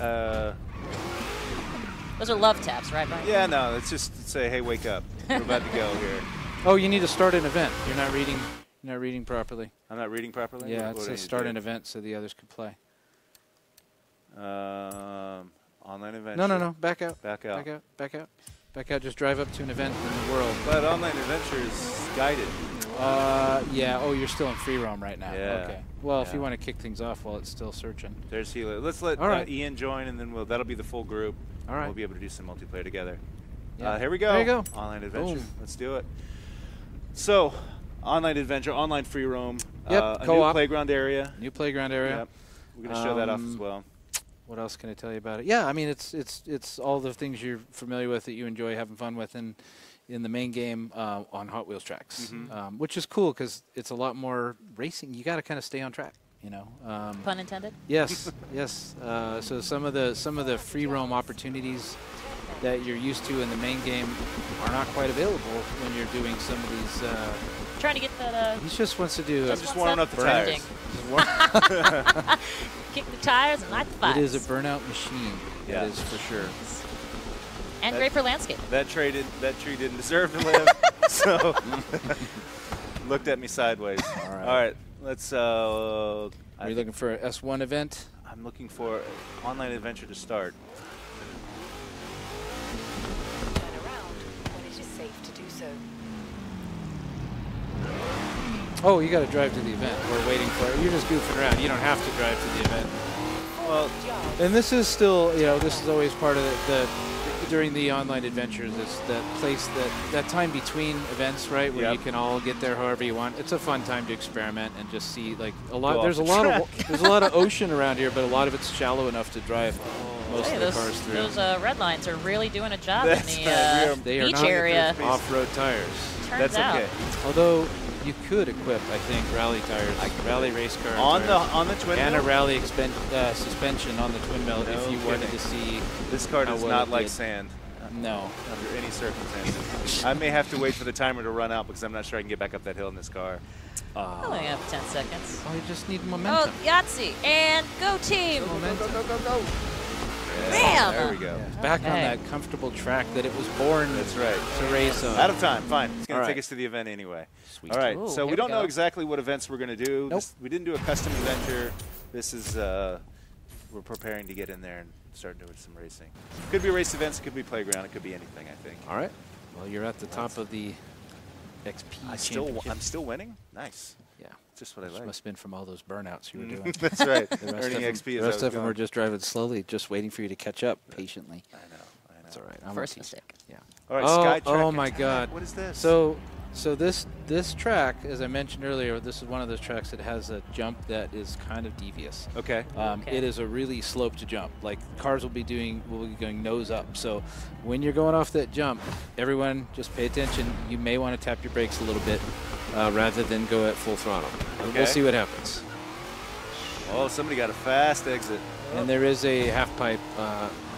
Those are love taps, right, Brian? yeah, no, it's just to say, hey, wake up. We're about to go here. Oh, you need to start an event. You're not reading properly. I'm not reading properly? Yeah, What it do I says need to start do? an event so the others could play. Online adventure. No. Back out. Back out. Back out. Just drive up to an event in the world. But online adventure is guided. Yeah. Oh, you're still in free roam right now. Yeah. Okay. Well, if Yeah. you want to kick things off while it's still searching. There's Hela. Let's let All right. Ian join, and then that'll be the full group. All right. We'll be able to do some multiplayer together. Yeah. Here we go. There you go. Online adventure. Boom. Let's do it. So, online adventure, online free roam. Yep, A new co-op. playground area. New playground area. Yep. We're going to show that off as well. What else can I tell you about it? Yeah, I mean it's all the things you're familiar with that you enjoy having fun with in the main game on Hot Wheels tracks, which is cool because it's a lot more racing. You got to kind of stay on track, you know. Pun intended. Yes, yes. So some of the free roam opportunities that you're used to in the main game are not quite available when you're doing some of these Trying to get that. He just wants to do. Just warming up the branding. tires. Kick the tires and light the fires. It is a burnout machine. Yeah. It is for sure. And great for landscape. That tree didn't deserve to live. So looked at me sideways. All right. All right, let's. Are you looking for an S1 event? I'm looking for an online adventure to start. Turn around when it is safe to do so. Oh, you got to drive to the event. We're waiting for it. You're just goofing around. You don't have to drive to the event. Well, and this is still, this is always part of the during the online adventures. It's that place that time between events, right, where you can all get there however you want. It's a fun time to experiment and just see like a lot. There's a lot of ocean around here, but a lot of it's shallow enough to drive most of the cars through. Those red lines are really doing a job in the they are beach not area. Off-road tires. Turns out. okay. Although you could equip, I think, rally tires, rally race car on tires, the twin and mill? a rally suspension on the twin mill if you wanted to see. This car does not like sand. No. Under any circumstances. I may have to wait for the timer to run out because I'm not sure I can get back up that hill in this car. I only have 10 seconds. Oh, you just need momentum. Oh, Yahtzee. And go team. Go. Bam! There we go. Yeah, back on that comfortable track that it was born to race on. Out of time. Fine. It's going to take us to the event anyway. Sweet. All right. Ooh, so we don't know exactly what events we're going to do. Nope. We didn't do a custom adventure. This is we're preparing to get in there and start doing some racing. Could be race events. It could be playground. It could be anything, I think. All right. Well, you're at the top of the XP championship. I'm still winning? Nice. Yeah. Just what I like. Must have been from all those burnouts you were doing. That's right. Earning XP. The rest of them were just driving slowly, just waiting for you to catch up patiently. I know. That's all right. I'm First mistake. Yeah. All right, Skytrack oh my attack. God. What is this? So this track, as I mentioned earlier, this is one of those tracks that has a jump that is kind of devious. Okay. It is a really sloped jump. Like cars will be going nose up. So when you're going off that jump, everyone just pay attention. You may want to tap your brakes a little bit rather than go at full throttle. Okay. We'll see what happens. Oh, somebody got a fast exit. And there is a half pipe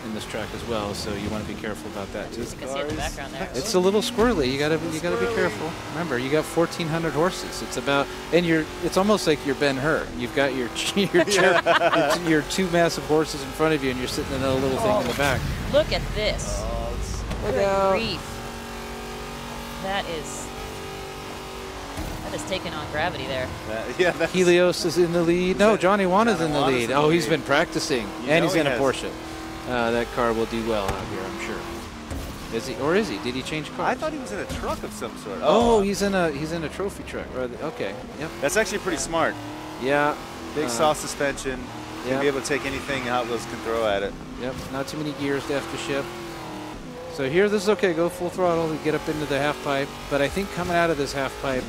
in this track as well, so you want to be careful about that too. You can see it in the background there. It's a little squirrely. You gotta be careful. Remember, you got 1,400 horses. It's about, and it's almost like you're Ben Hur. You've got your your two massive horses in front of you, and you're sitting in a little thing in the back. Look at this. Look Good out. grief. That is taking on gravity there. Helios is in the lead. No, Johnny Wana's in the lead. Oh, he's been practicing, and he's in a Porsche. That car will do well out here, I'm sure. Is he? Or is he? Did he change cars? I thought he was in a truck of some sort. Oh, he's in a trophy truck. Okay. Yep. That's actually pretty smart. Yeah. Big soft suspension. You'll be able to take anything Hot Wheels can throw at it. Yep. Not too many gears to have to shift. So here, this is okay. Go full throttle. We get up into the half pipe. But I think coming out of this half pipe,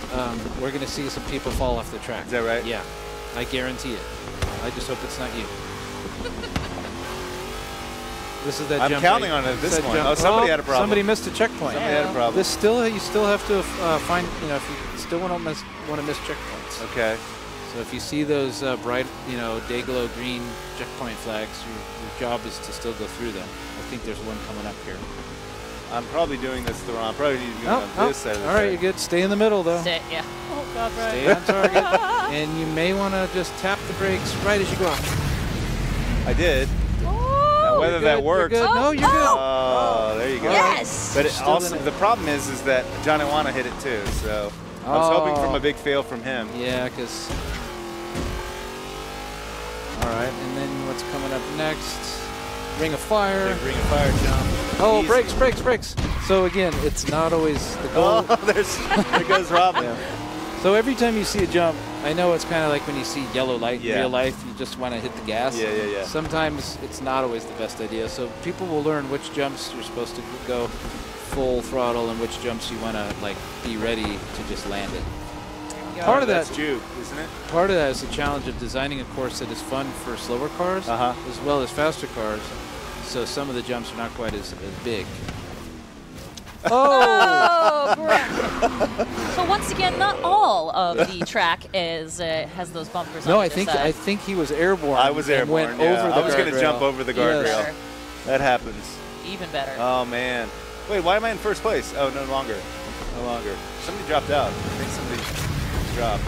we're going to see some people fall off the track. Is that right? Yeah. I guarantee it. I just hope it's not you. This is that I'm jump. counting on it at this point. Oh, somebody had a problem. Somebody missed a checkpoint. Somebody had a problem. You still have to find, if you still want to miss checkpoints. Okay. So if you see those bright, day-glow green checkpoint flags, your job is to still go through them. I think there's one coming up here. I'm probably doing this the wrong. I'm probably doing on this side of the All right, you're good. Stay in the middle, though. Yeah. Oh, God, right. Stay on target. And you may want to just tap the brakes right as you go off. I did. Now, whether that works. No, you're good. Oh, there you go. Yes. But also, the problem is that Johnny Wana hit it too. So I was hoping from a big fail from him. Yeah, because. All right, and then what's coming up next? Ring of Fire. Big Ring of Fire jump. Oh, Easy. brakes. So again, it's not always the goal. Oh, there goes Robin. Yeah. So every time you see a jump, I know it's kind of like when you see yellow light in real life, you just want to hit the gas. Yeah. Sometimes it's not always the best idea. So people will learn which jumps you're supposed to go full throttle and which jumps you want to be ready to just land it. Part of that's juke, isn't it? Part of that is the challenge of designing a course that is fun for slower cars as well as faster cars. So some of the jumps are not quite as big. Oh, crap. So once again, not all of the track has those bumpers. No, on I think side. I think he was airborne. I was airborne. Went over the I was going to guardrail. jump over the guardrail. Yes. That happens. Even better. Oh man. Wait, why am I in first place? Oh, no longer. Somebody dropped out. I think somebody. drop.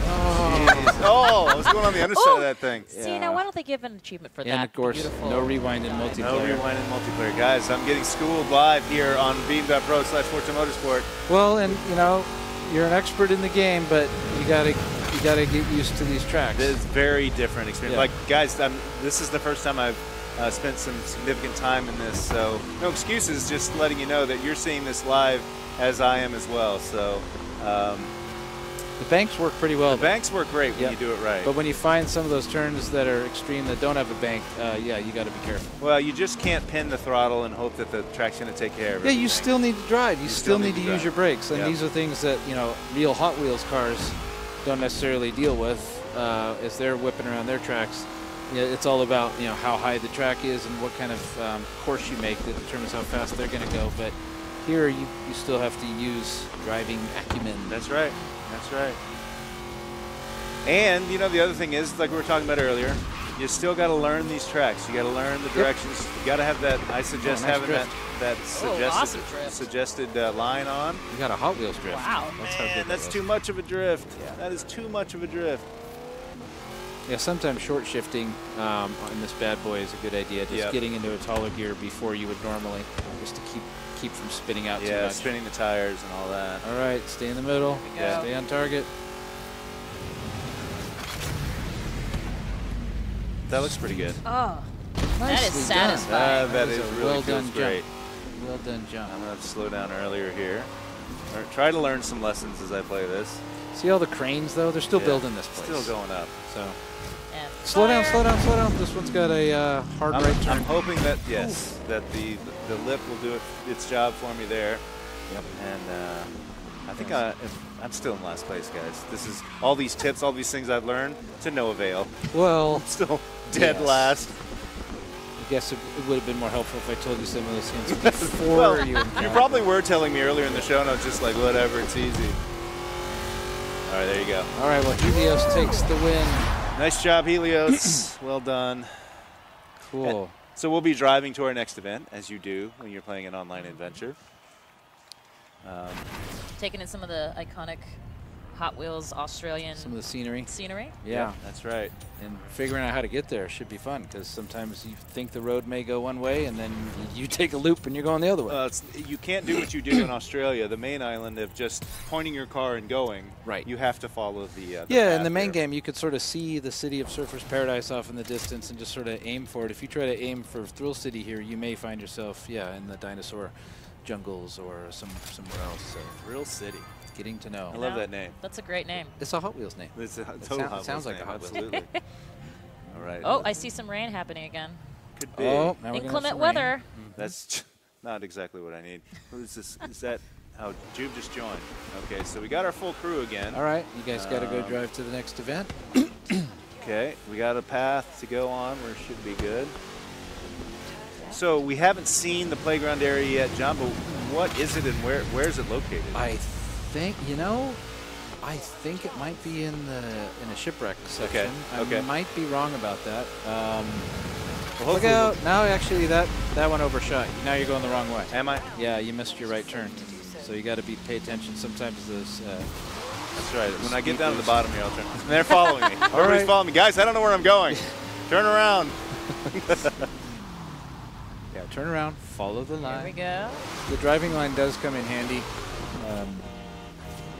Oh, I was going on the underside of that thing. See, now why don't they give an achievement for that? And of course, beautiful no rewind in multiplayer. No rewind in multiplayer. Guys, I'm getting schooled live here on Beam.pro/Forza Motorsport. Well, and you know, you're an expert in the game, but you gotta get used to these tracks. It's very different experience. Yeah. Like, guys, this is the first time I've spent some significant time in this, so no excuses, just letting you know that you're seeing this live as I am as well. So the banks work pretty well. the banks work great when you do it right. But when you find some of those turns that are extreme that don't have a bank, yeah, you got to be careful. Well, you just can't pin the throttle and hope that the track's going to take care of it. Yeah, you still need to drive. You still need to use your brakes, and Yep. these are things that real Hot Wheels cars don't necessarily deal with as they're whipping around their tracks. It's all about how high the track is and what kind of course you make that determines how fast they're going to go. But here you still have to use driving acumen. That's right. That's right. And the other thing is, like we were talking about earlier, you still got to learn these tracks. You got to learn the directions. You got to have that. I suggest nice having drift. that awesome drift. suggested line on. You got a Hot Wheels drift. Wow. That's how Man, good that's that too is. much of a drift. That is too much of a drift. Yeah, sometimes short shifting on this bad boy is a good idea. Just getting into a taller gear before you would normally, just to keep from spinning out too much. Spinning the tires and all that. All right, stay in the middle. go. Stay on target. That looks pretty good. Oh, that is Nicely satisfying. That is is a really well feels done great. jump. Well done jump. I'm gonna have to slow down earlier here. Or try to learn some lessons as I play this. See all the cranes though? They're still building this place. Still going up. So And slow down, fire. slow down, slow down. This one's got a hard right turn. I'm hoping that that the lip will do its job for me there. Yep. And I think I'm still in last place, guys. This is all these tips, all these things I've learned to no avail. Well, Still dead Yes. last. I guess it would have been more helpful if I told you some of those hints before Well, you. you probably were telling me earlier in the show, and I was just like, whatever, it's easy. All right, there you go. All right, well, Helios takes the win. Nice job, Helios. Well done. Cool. So we'll be driving to our next event, as you do when you're playing an online adventure. Taking in some of the iconic Hot Wheels Australian Some of the scenery. scenery. Yeah. That's right. And figuring out how to get there should be fun because sometimes you think the road may go one way and then you take a loop and you're going the other way. You can't do what you do in Australia, the main island, of just pointing your car and going. Right. You have to follow the yeah, path in the main here. game, you could sort of see the city of Surfers Paradise off in the distance and just sort of aim for it. If you try to aim for Thrill City here, you may find yourself, in the dinosaur jungles or somewhere else. So Real City. getting to know. I love that name. That's a great name. It's a Hot Wheels name. It's a It total Hot Wheels sounds like name, a Hot Wheels. absolutely. All right. Oh, I see some rain happening again. Could be. Oh, now we're gonna have Inclement some weather. rain. That's not exactly what I need. What is this? Is that how Juve just joined? Okay, so we got our full crew again. All right, you guys got to go drive to the next event. Okay, we got a path to go on. We should be good. So we haven't seen the playground area yet, John, but what is it and where is it located? I think I think it might be in a shipwreck section. Okay. I might be wrong about that. Well, Look hopefully out! Now actually that one overshot. Now you're going the wrong way. Am I? Yeah, you missed your right turn. So you got to pay attention. Sometimes those. That's right. When I get down to the bottom here, I'll turn. And they're following me. Everybody's right. following me. Guys, I don't know where I'm going. Turn around. Yeah, turn around. Follow the There line. we go. The driving line does come in handy.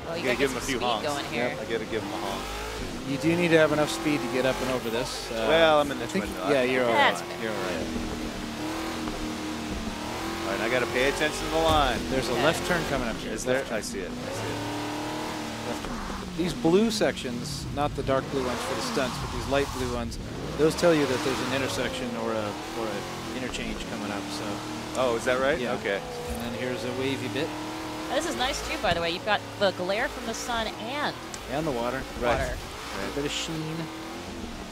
Well, you Gotta gotta give get him a some few speed honks. going here. I gotta give him a honk. You do need to have enough speed to get up and over this. Well, I'm in the I think, twin. yeah, you're all That's right. fair. You're all right. All right, I gotta pay attention to the line. There's a left turn coming up here. Is there? Left turn. I see it. I see it. Left turn. These blue sections, not the dark blue ones for the stunts, but these light blue ones, those tell you that there's an intersection or a interchange coming up. So. Oh, is that right? Yeah. Okay. And then here's a wavy bit. This is nice too, by the way. You've got the glare from the sun and And the water. Right. water. A bit of sheen.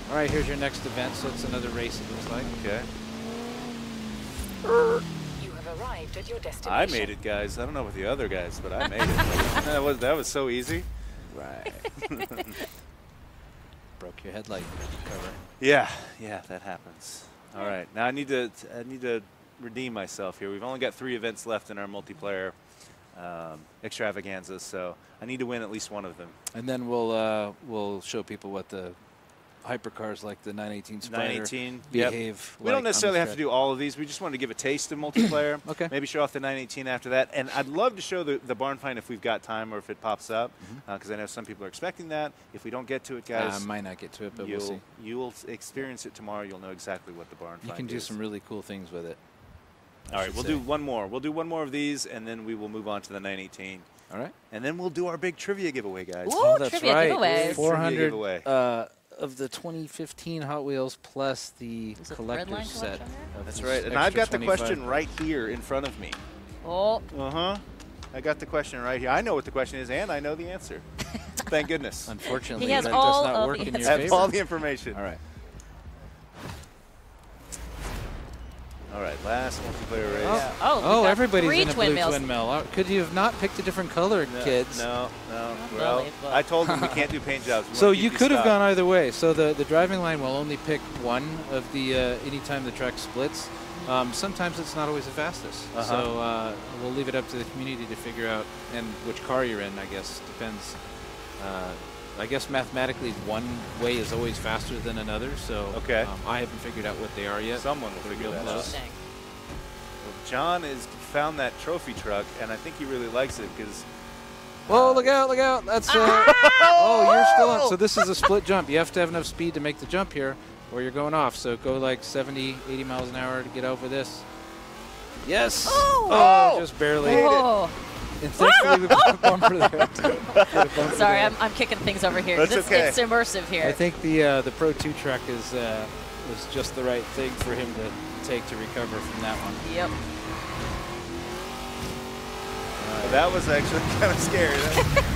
All right, here's your next event. So it's another race, it looks like. Okay. You have arrived at your destination. I made it, guys. I don't know about the other guys, but I made it. that was so easy. Right. Broke your headlight cover. Yeah, that happens. All right, now I need to redeem myself here. We've only got 3 events left in our multiplayer. extravaganzas. So I need to win at least one of them. And then we'll show people what the hypercars like the 918 Spider 918 behave. We don't necessarily have to do all of these. We just wanted to give a taste of multiplayer. Okay. Maybe show off the 918 after that. And I'd love to show the barn find if we've got time or if it pops up, because I know some people are expecting that. If we don't get to it, guys, I might not get to it, but we'll see. You will experience it tomorrow. You'll know exactly what the barn find is. You can do some really cool things with it. All right, we'll do one more. We'll do one more of these, and then we will move on to the 918. All right. And then we'll do our big trivia giveaway, guys. Ooh, that's trivia right. giveaways. 400 giveaway. Of the 2015 Hot Wheels plus the Is it collector's Redline set. collection of That's this right. And extra I've got the 25 question cars. right here in front of me. Oh, I got the question right here. I know what the question is, and I know the answer. Thank goodness. Unfortunately, He has that all does not of work the in your I have favor. all the information. All right. All right, last multiplayer race. oh, we got everybody's 3 in a twin blue mills. twin mill. Could you have not picked a different color, kids? No. Not Well, really, but- I told them we can't do paint jobs. We So wanna keep you these could have stock. gone either way. So the driving line will only pick one of the anytime the track splits. Sometimes it's not always the fastest. So we'll leave it up to the community to figure out and which car you're in. I guess depends. I guess mathematically one way is always faster than another. So Okay. I haven't figured out what they are yet. Someone will They're figure real that close. out. Well, John has found that trophy truck, and I think he really likes it because. Whoa! Look out! Look out! That's. Oh, you're still on. So this is a split jump. You have to have enough speed to make the jump here, or you're going off. So go like 70, 80 miles an hour to get over this. Yes. Oh! Just barely. Whoa. And thankfully we put a bumper there. Sorry, I'm kicking things over here. 'cause That's okay. It's immersive here. I think the Pro 2 truck was just the right thing for him to take to recover from that one. Yep. Well, that was actually kind of scary.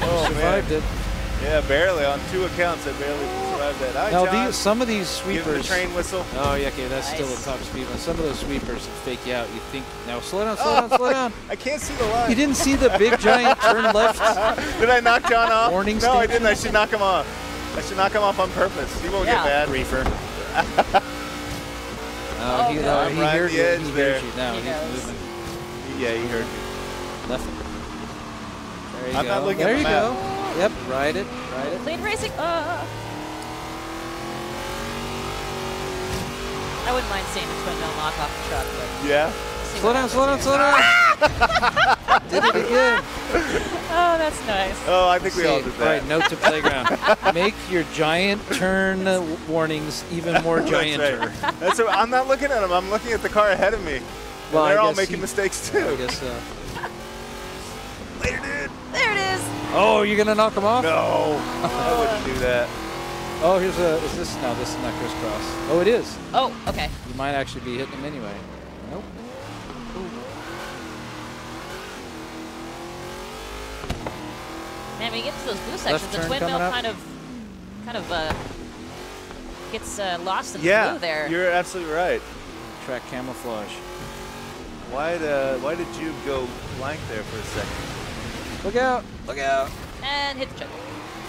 Oh, Survived man. it. Yeah, barely. On 2 accounts, I barely survived that. Hi, Now John. some of these Give him sweepers. the train whistle. Oh yeah, okay, that's still Nice. a top speed one. Some of those sweepers will fake you out. You think now slow down, slow down, slow down. I can't see the line. You didn't see the big giant turn left? Did I knock John off? Warning No, I station? didn't. I should knock him off. I should knock him off on purpose. He won't Yeah. get mad. Reefer. Oh, he, no. he I'm right heard at the you. edge He there. heard you. Now He he's knows. moving Yeah, he heard me. left. There you I'm go. not looking there at you the go. map. Yep, ride it, ride it. Clean racing. I wouldn't mind seeing the twin mill knock off the truck, but Yeah. see Slow what down, slow down, happens slow down. Did it again. here. Oh, that's nice. Oh, I think we all See, did all that. right, note to playground. Make your giant turn warnings even more gianter. That's right. That's what, I'm not looking at him. I'm looking at the car ahead of me. Well, And they're I all guess making he- mistakes I too. guess. Later, dude. There it is. Oh, you're gonna knock him off? No, I wouldn't do that. Oh, here's a. Is this? No, this is not crisscross. Oh, it is. Oh, okay. You might actually be hitting him anyway. Nope. Man, when you get to those blue sections, the turn twin mill coming up. kind of gets lost in the Yeah, blue there. you're absolutely right. Track camouflage. Why did you go blank there for a second? Look out! Look out! And hit the check.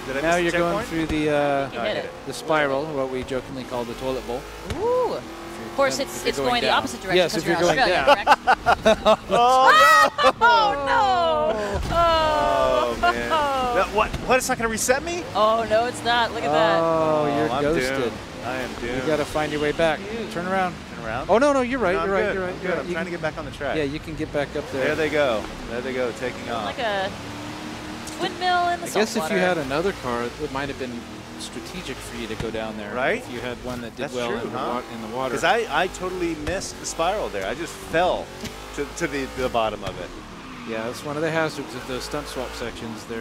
Did I Now miss you're the going checkpoint? through the You hit it. the spiral, what we jokingly call the toilet bowl. Ooh. Of course, If it's you're going the down. opposite direction Yes, because if you're you're going Australian, down. correct? Oh no! Oh, no! Oh man! No, what? It's not going to reset me? Oh, no, it's not. Look at that. Oh, you're I'm ghosted. doomed. I am doomed. You got to find your way back. Turn around. Turn around. Oh no, you're right. No, I'm you're right. good. You're right. I'm You're good. right. I'm You trying to can- get back on the track. Yeah, you can get back up there. There they go. There they go, taking off. Like a twin mill in the I guess if saltwater. you had another car, it might have been strategic for you to go down there. Right? If you had one that did That's well true, in, huh? in the water. Because I totally missed the spiral there. I just fell to the bottom of it. Yeah, that's one of the hazards of those stunt swap sections. They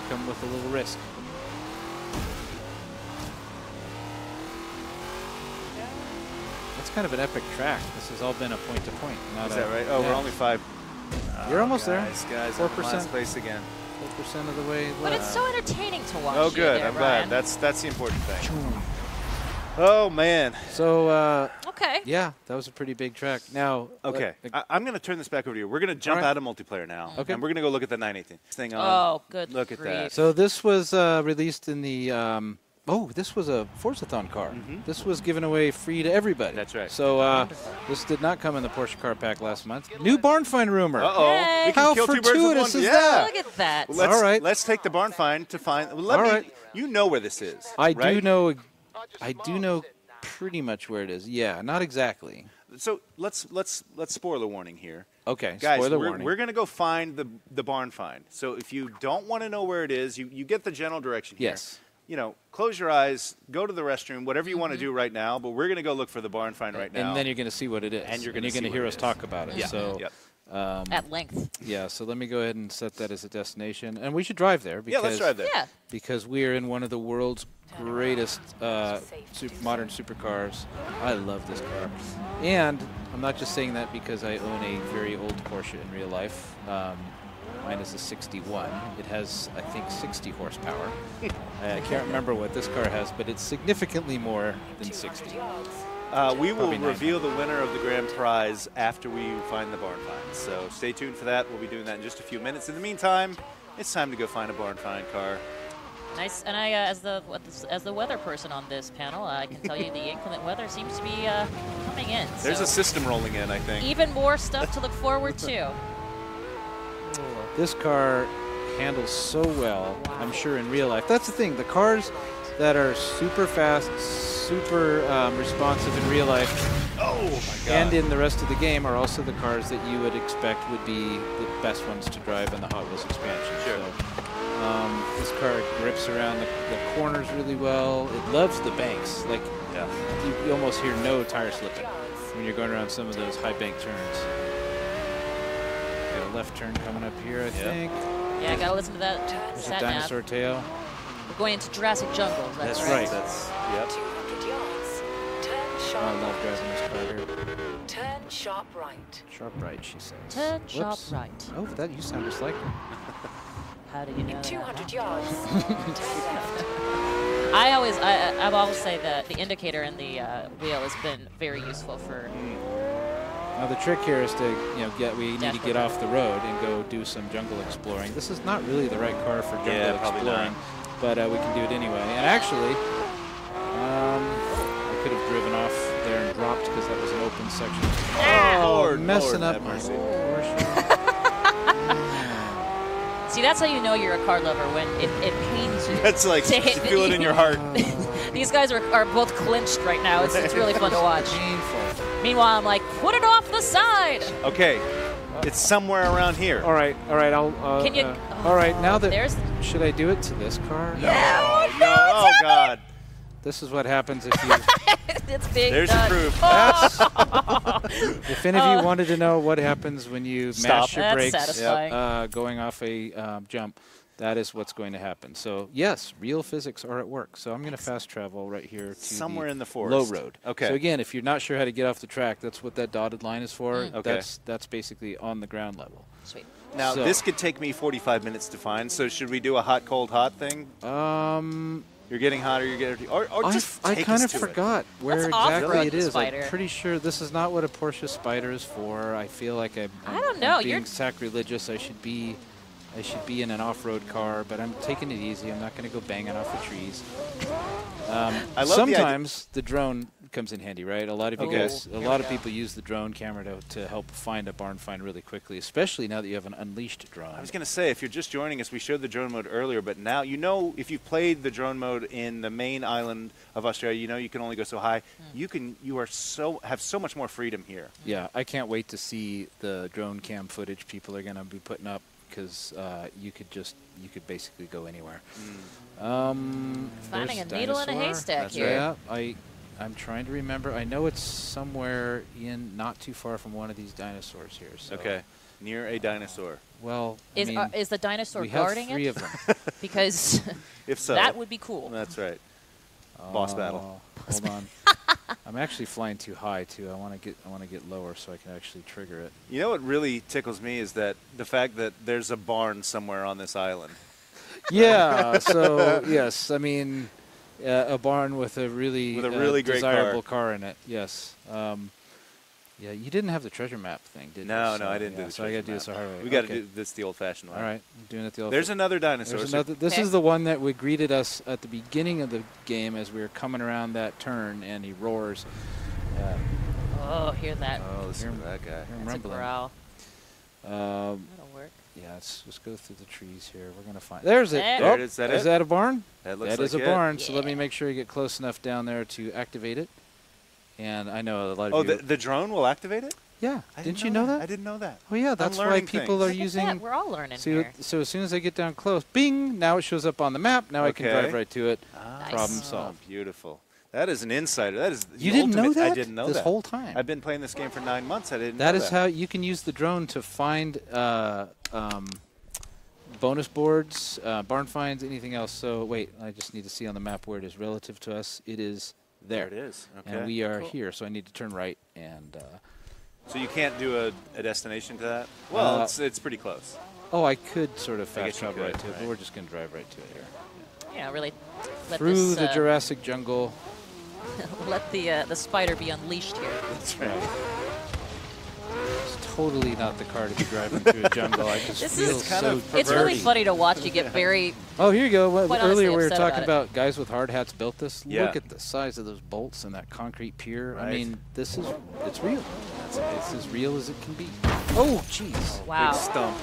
come with a little risk. That's kind of an epic track. This has all been a point to point. Not Is that right? Oh, yeah. we're only 5. You're almost there. Guys, I'm in 4%. last place again. 4% of the way But left. it's so entertaining to watch. Oh, you good. there, I'm Brian. glad. That's the important thing. Oh man. So, Okay. yeah, that was a pretty big track. Now, Okay, I'm going to turn this back over to you. We're going to jump All right. out of multiplayer now, Okay. and we're going to go look at the 918 thing on. Oh, good Look at grief. that. so this was released in the Oh, this was a Forzathon car. This was given away free to everybody. That's right. So this did not come in the Porsche car pack last month. New barn find rumor. Uh-oh. Yay. We can How kill two birds with fortuitous one. is Yeah. that? Look at that. Well, All right. Let's take the barn find to find. All right. You know where this is. I right? do know. I do know pretty much where it is. Yeah, not exactly. So let's spoiler warning here. Okay, Guys, spoiler we're warning. going to go find the barn find. So if you don't want to know where it is, you get the general direction here. Yes. You know, close your eyes, go to the restroom, whatever you want to do right now, but we're going to go look for the barn find right now. And then you're going to see what it is. And you're gonna going to see hear what us it is. talk about it. Yeah. So, Yep. At length. yeah, so let me go ahead and set that as a destination. And we should drive there. Because, Yeah, let's drive there. Yeah. Because we are in one of the world's greatest modern supercars. I love this car. And I'm not just saying that because I own a very old Porsche in real life. Mine is a 61. It has, I think, 60 horsepower. I can't remember what this car has, but it's significantly more than 60. We will Probably reveal the winner of the grand prize after we find the barn find. So stay tuned for that. We'll be doing that in just a few minutes. In the meantime, it's time to go find a barn find car. Nice. And I, as the weather person on this panel, I can tell you the inclement weather seems to be coming in. There's so a system rolling in, I think. even more stuff to look forward to. This car handles so well, I'm sure, in real life. That's the thing. The cars that are super fast, super responsive in real life, and in the rest of the game are also the cars that you would expect would be the best ones to drive in the Hot Wheels expansion. Sure. So, this car grips around the corners really well. It loves the banks. Like, you almost hear no tire slipping when you're going around some of those high bank turns. Got a left turn coming up here, I think. Yeah, I gotta listen to that There's a sat nav. dinosaur tail. We're going into Jurassic Jungle. That's right. Yep. 200 yards. Turn sharp I love driving this car here. Turn sharp right. Sharp right, she says. Turn sharp Whoops. right. Oh, that you sound just like her. How do you know? 200 that? yards. Turn left. I've always say that the indicator in the wheel has been very useful for. Now the trick here is to, we need to Dashboard get off the road and go do some jungle exploring. This is not really the right car for jungle Yeah, probably exploring, but we can do it anyway. And actually, I could have driven off there and dropped because that was an open section. Lord, messing Lord, up have my mercy. Porsche. See, that's how you know you're a car lover, when it pains you. That's like, to you hit feel it in your heart. These guys are both clinched right now. It's really fun to watch. Painful. Meanwhile, I'm like, put it off the side. Okay, it's somewhere around here. All right, I'll. Can you? all right, now that there's. should I do it to this car? Yeah. No, oh God. This is what happens if you. It's being There's done. your proof. If any of you wanted to know what happens when you mash your That's brakes satisfying. going off a jump, that is what's going to happen. So yes, real physics are at work. So I'm going to fast travel right here to Somewhere in the low forest. road. Okay. So again, if you're not sure how to get off the track, that's what that dotted line is for. Okay. That's basically on the ground level. Sweet. Now, So- this could take me 45 minutes to find, so should we do a hot, cold, hot thing? You're getting hotter, you're getting... Or just I take kind us of to it. forgot where Let's exactly off-road it the is. Spider. I'm pretty sure this is not what a Porsche Spider is for. I feel like I'm don't know, being you're- sacrilegious. I should be in an off-road car, but I'm taking it easy. I'm not going to go banging off the trees. I love the idea- Sometimes the drone comes in handy, right? A lot of you Okay. guys, a lot of people use the drone camera to help find a barn find really quickly, especially now that you have an unleashed drone. I was going to say, if you're just joining us, we showed the drone mode earlier, but now, if you've played the drone mode in the main island of Australia, you can only go so high. You have so much more freedom here. Yeah, I can't wait to see the drone cam footage people are going to be putting up, because you could basically go anywhere. Finding there's a needle in a dinosaur. haystack That's here. Yeah, I'm trying to remember. I know it's somewhere not too far from one of these dinosaurs here. So. Okay, near a dinosaur. Well, I Is mean, is the dinosaur we have guarding 3 it? of them. Because If so, that would be cool. That's right. Boss battle. Hold on. I'm actually flying too high too. I want to get lower so I can actually trigger it. You know what really tickles me is that the fact that there's a barn somewhere on this island. Yeah. So yes, I mean a barn with a really With a really great desirable car in it. Yes. Yeah, you didn't have the treasure map thing, did you? No, So, I didn't do yeah, the so treasure I got to do map. this the hard way. We got to Okay. do this the old-fashioned way. All right, I'm doing it the old. There's another dinosaur. There's so- another. This Okay. is the one that we greeted us at the beginning of the game as we were coming around that turn, and he roars. Oh, hear that. Oh, listen Hear to that guy. hear him That's a rumbling. growl. Um, That'll work. yeah, let's go through the trees here. We're gonna find. There's it. There. There Oh, it is. Is that is it? that a barn? That looks That like is a it. barn. So let Yeah. me make sure you get close enough down there to activate it. And I know a lot of Oh, you. the drone will activate it? Yeah. I Didn't you know that? I didn't know that. Oh yeah, that's why learning people things. are Look at using. that. We're all learning See, here. so as soon as I get down close, bing! Now it shows up on the map. Now I can Okay. drive right to it. Ah, Problem solved. Beautiful. That is an insider. That is You the didn't know ultimate- that? I didn't know this that. whole time. I've been playing this game for 9 months. I didn't know That is how you can use the drone to find bonus boards, barn finds, anything else. So wait, I just need to see on the map where it is relative to us. It is there. There it is. Okay. And we are Cool. here, so I need to turn right and. So you can't do a destination to that? Well, it's pretty close. Oh, I could sort of I fast guess you travel right could, to it, but right. we're just going to drive right to it here. Yeah, really let Through this, the Jurassic jungle. let the spider be unleashed here. That's right. It's totally not the car to be driving through a jungle. I just This feel is kind so of It's really dirty. funny to watch you get very. Oh, here you go. Quite Earlier honestly we were upset talking about it. about guys with hard hats built this. Yeah. Look at the size of those bolts and that concrete pier. I Right. mean, it's real. It's as real as it can be. Oh, jeez. Wow. Big stump.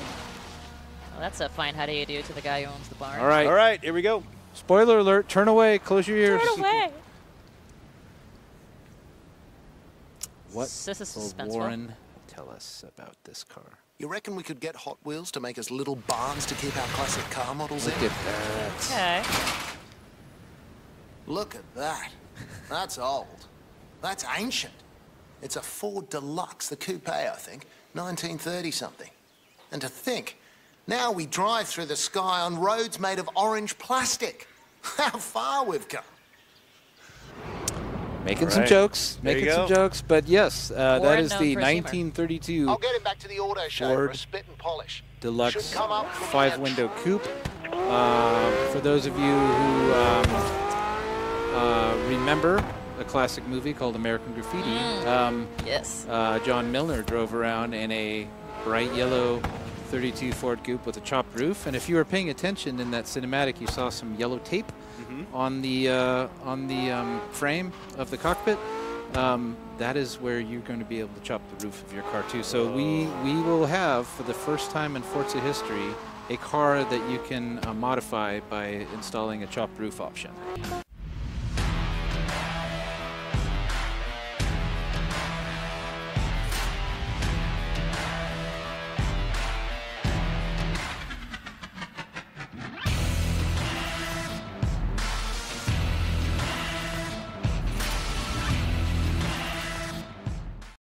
Well, that's a fine how do you do to the guy who owns the barn. All right. All right, here we go. Spoiler alert. Turn away. Close your ears. Turn away. What This is will suspenseful. Warren tell us about this car? You reckon we could get Hot Wheels to make us little barns to keep our classic car models Look in? at that. Okay. Look at that. That's old. That's ancient. It's a Ford Deluxe, the coupe, I think, 1930-something. And to think, now we drive through the sky on roads made of orange plastic. How far we've come. Making some Right. jokes. There you Making some go. jokes. But yes, that Warren is known the for his humor. 1932 I'll get him back to the auto show for Ford a spit and polish. Deluxe Should come up from 5-window coupe. For those of you who remember a classic movie called American Graffiti, Yes. John Milner drove around in a bright yellow 32 Ford coupe with a chopped roof. And if you were paying attention in that cinematic, you saw some yellow tape on the frame of the cockpit. That is where you're going to be able to chop the roof of your car too. So we will have, for the first time in Forza history, a car that you can modify by installing a chopped roof option.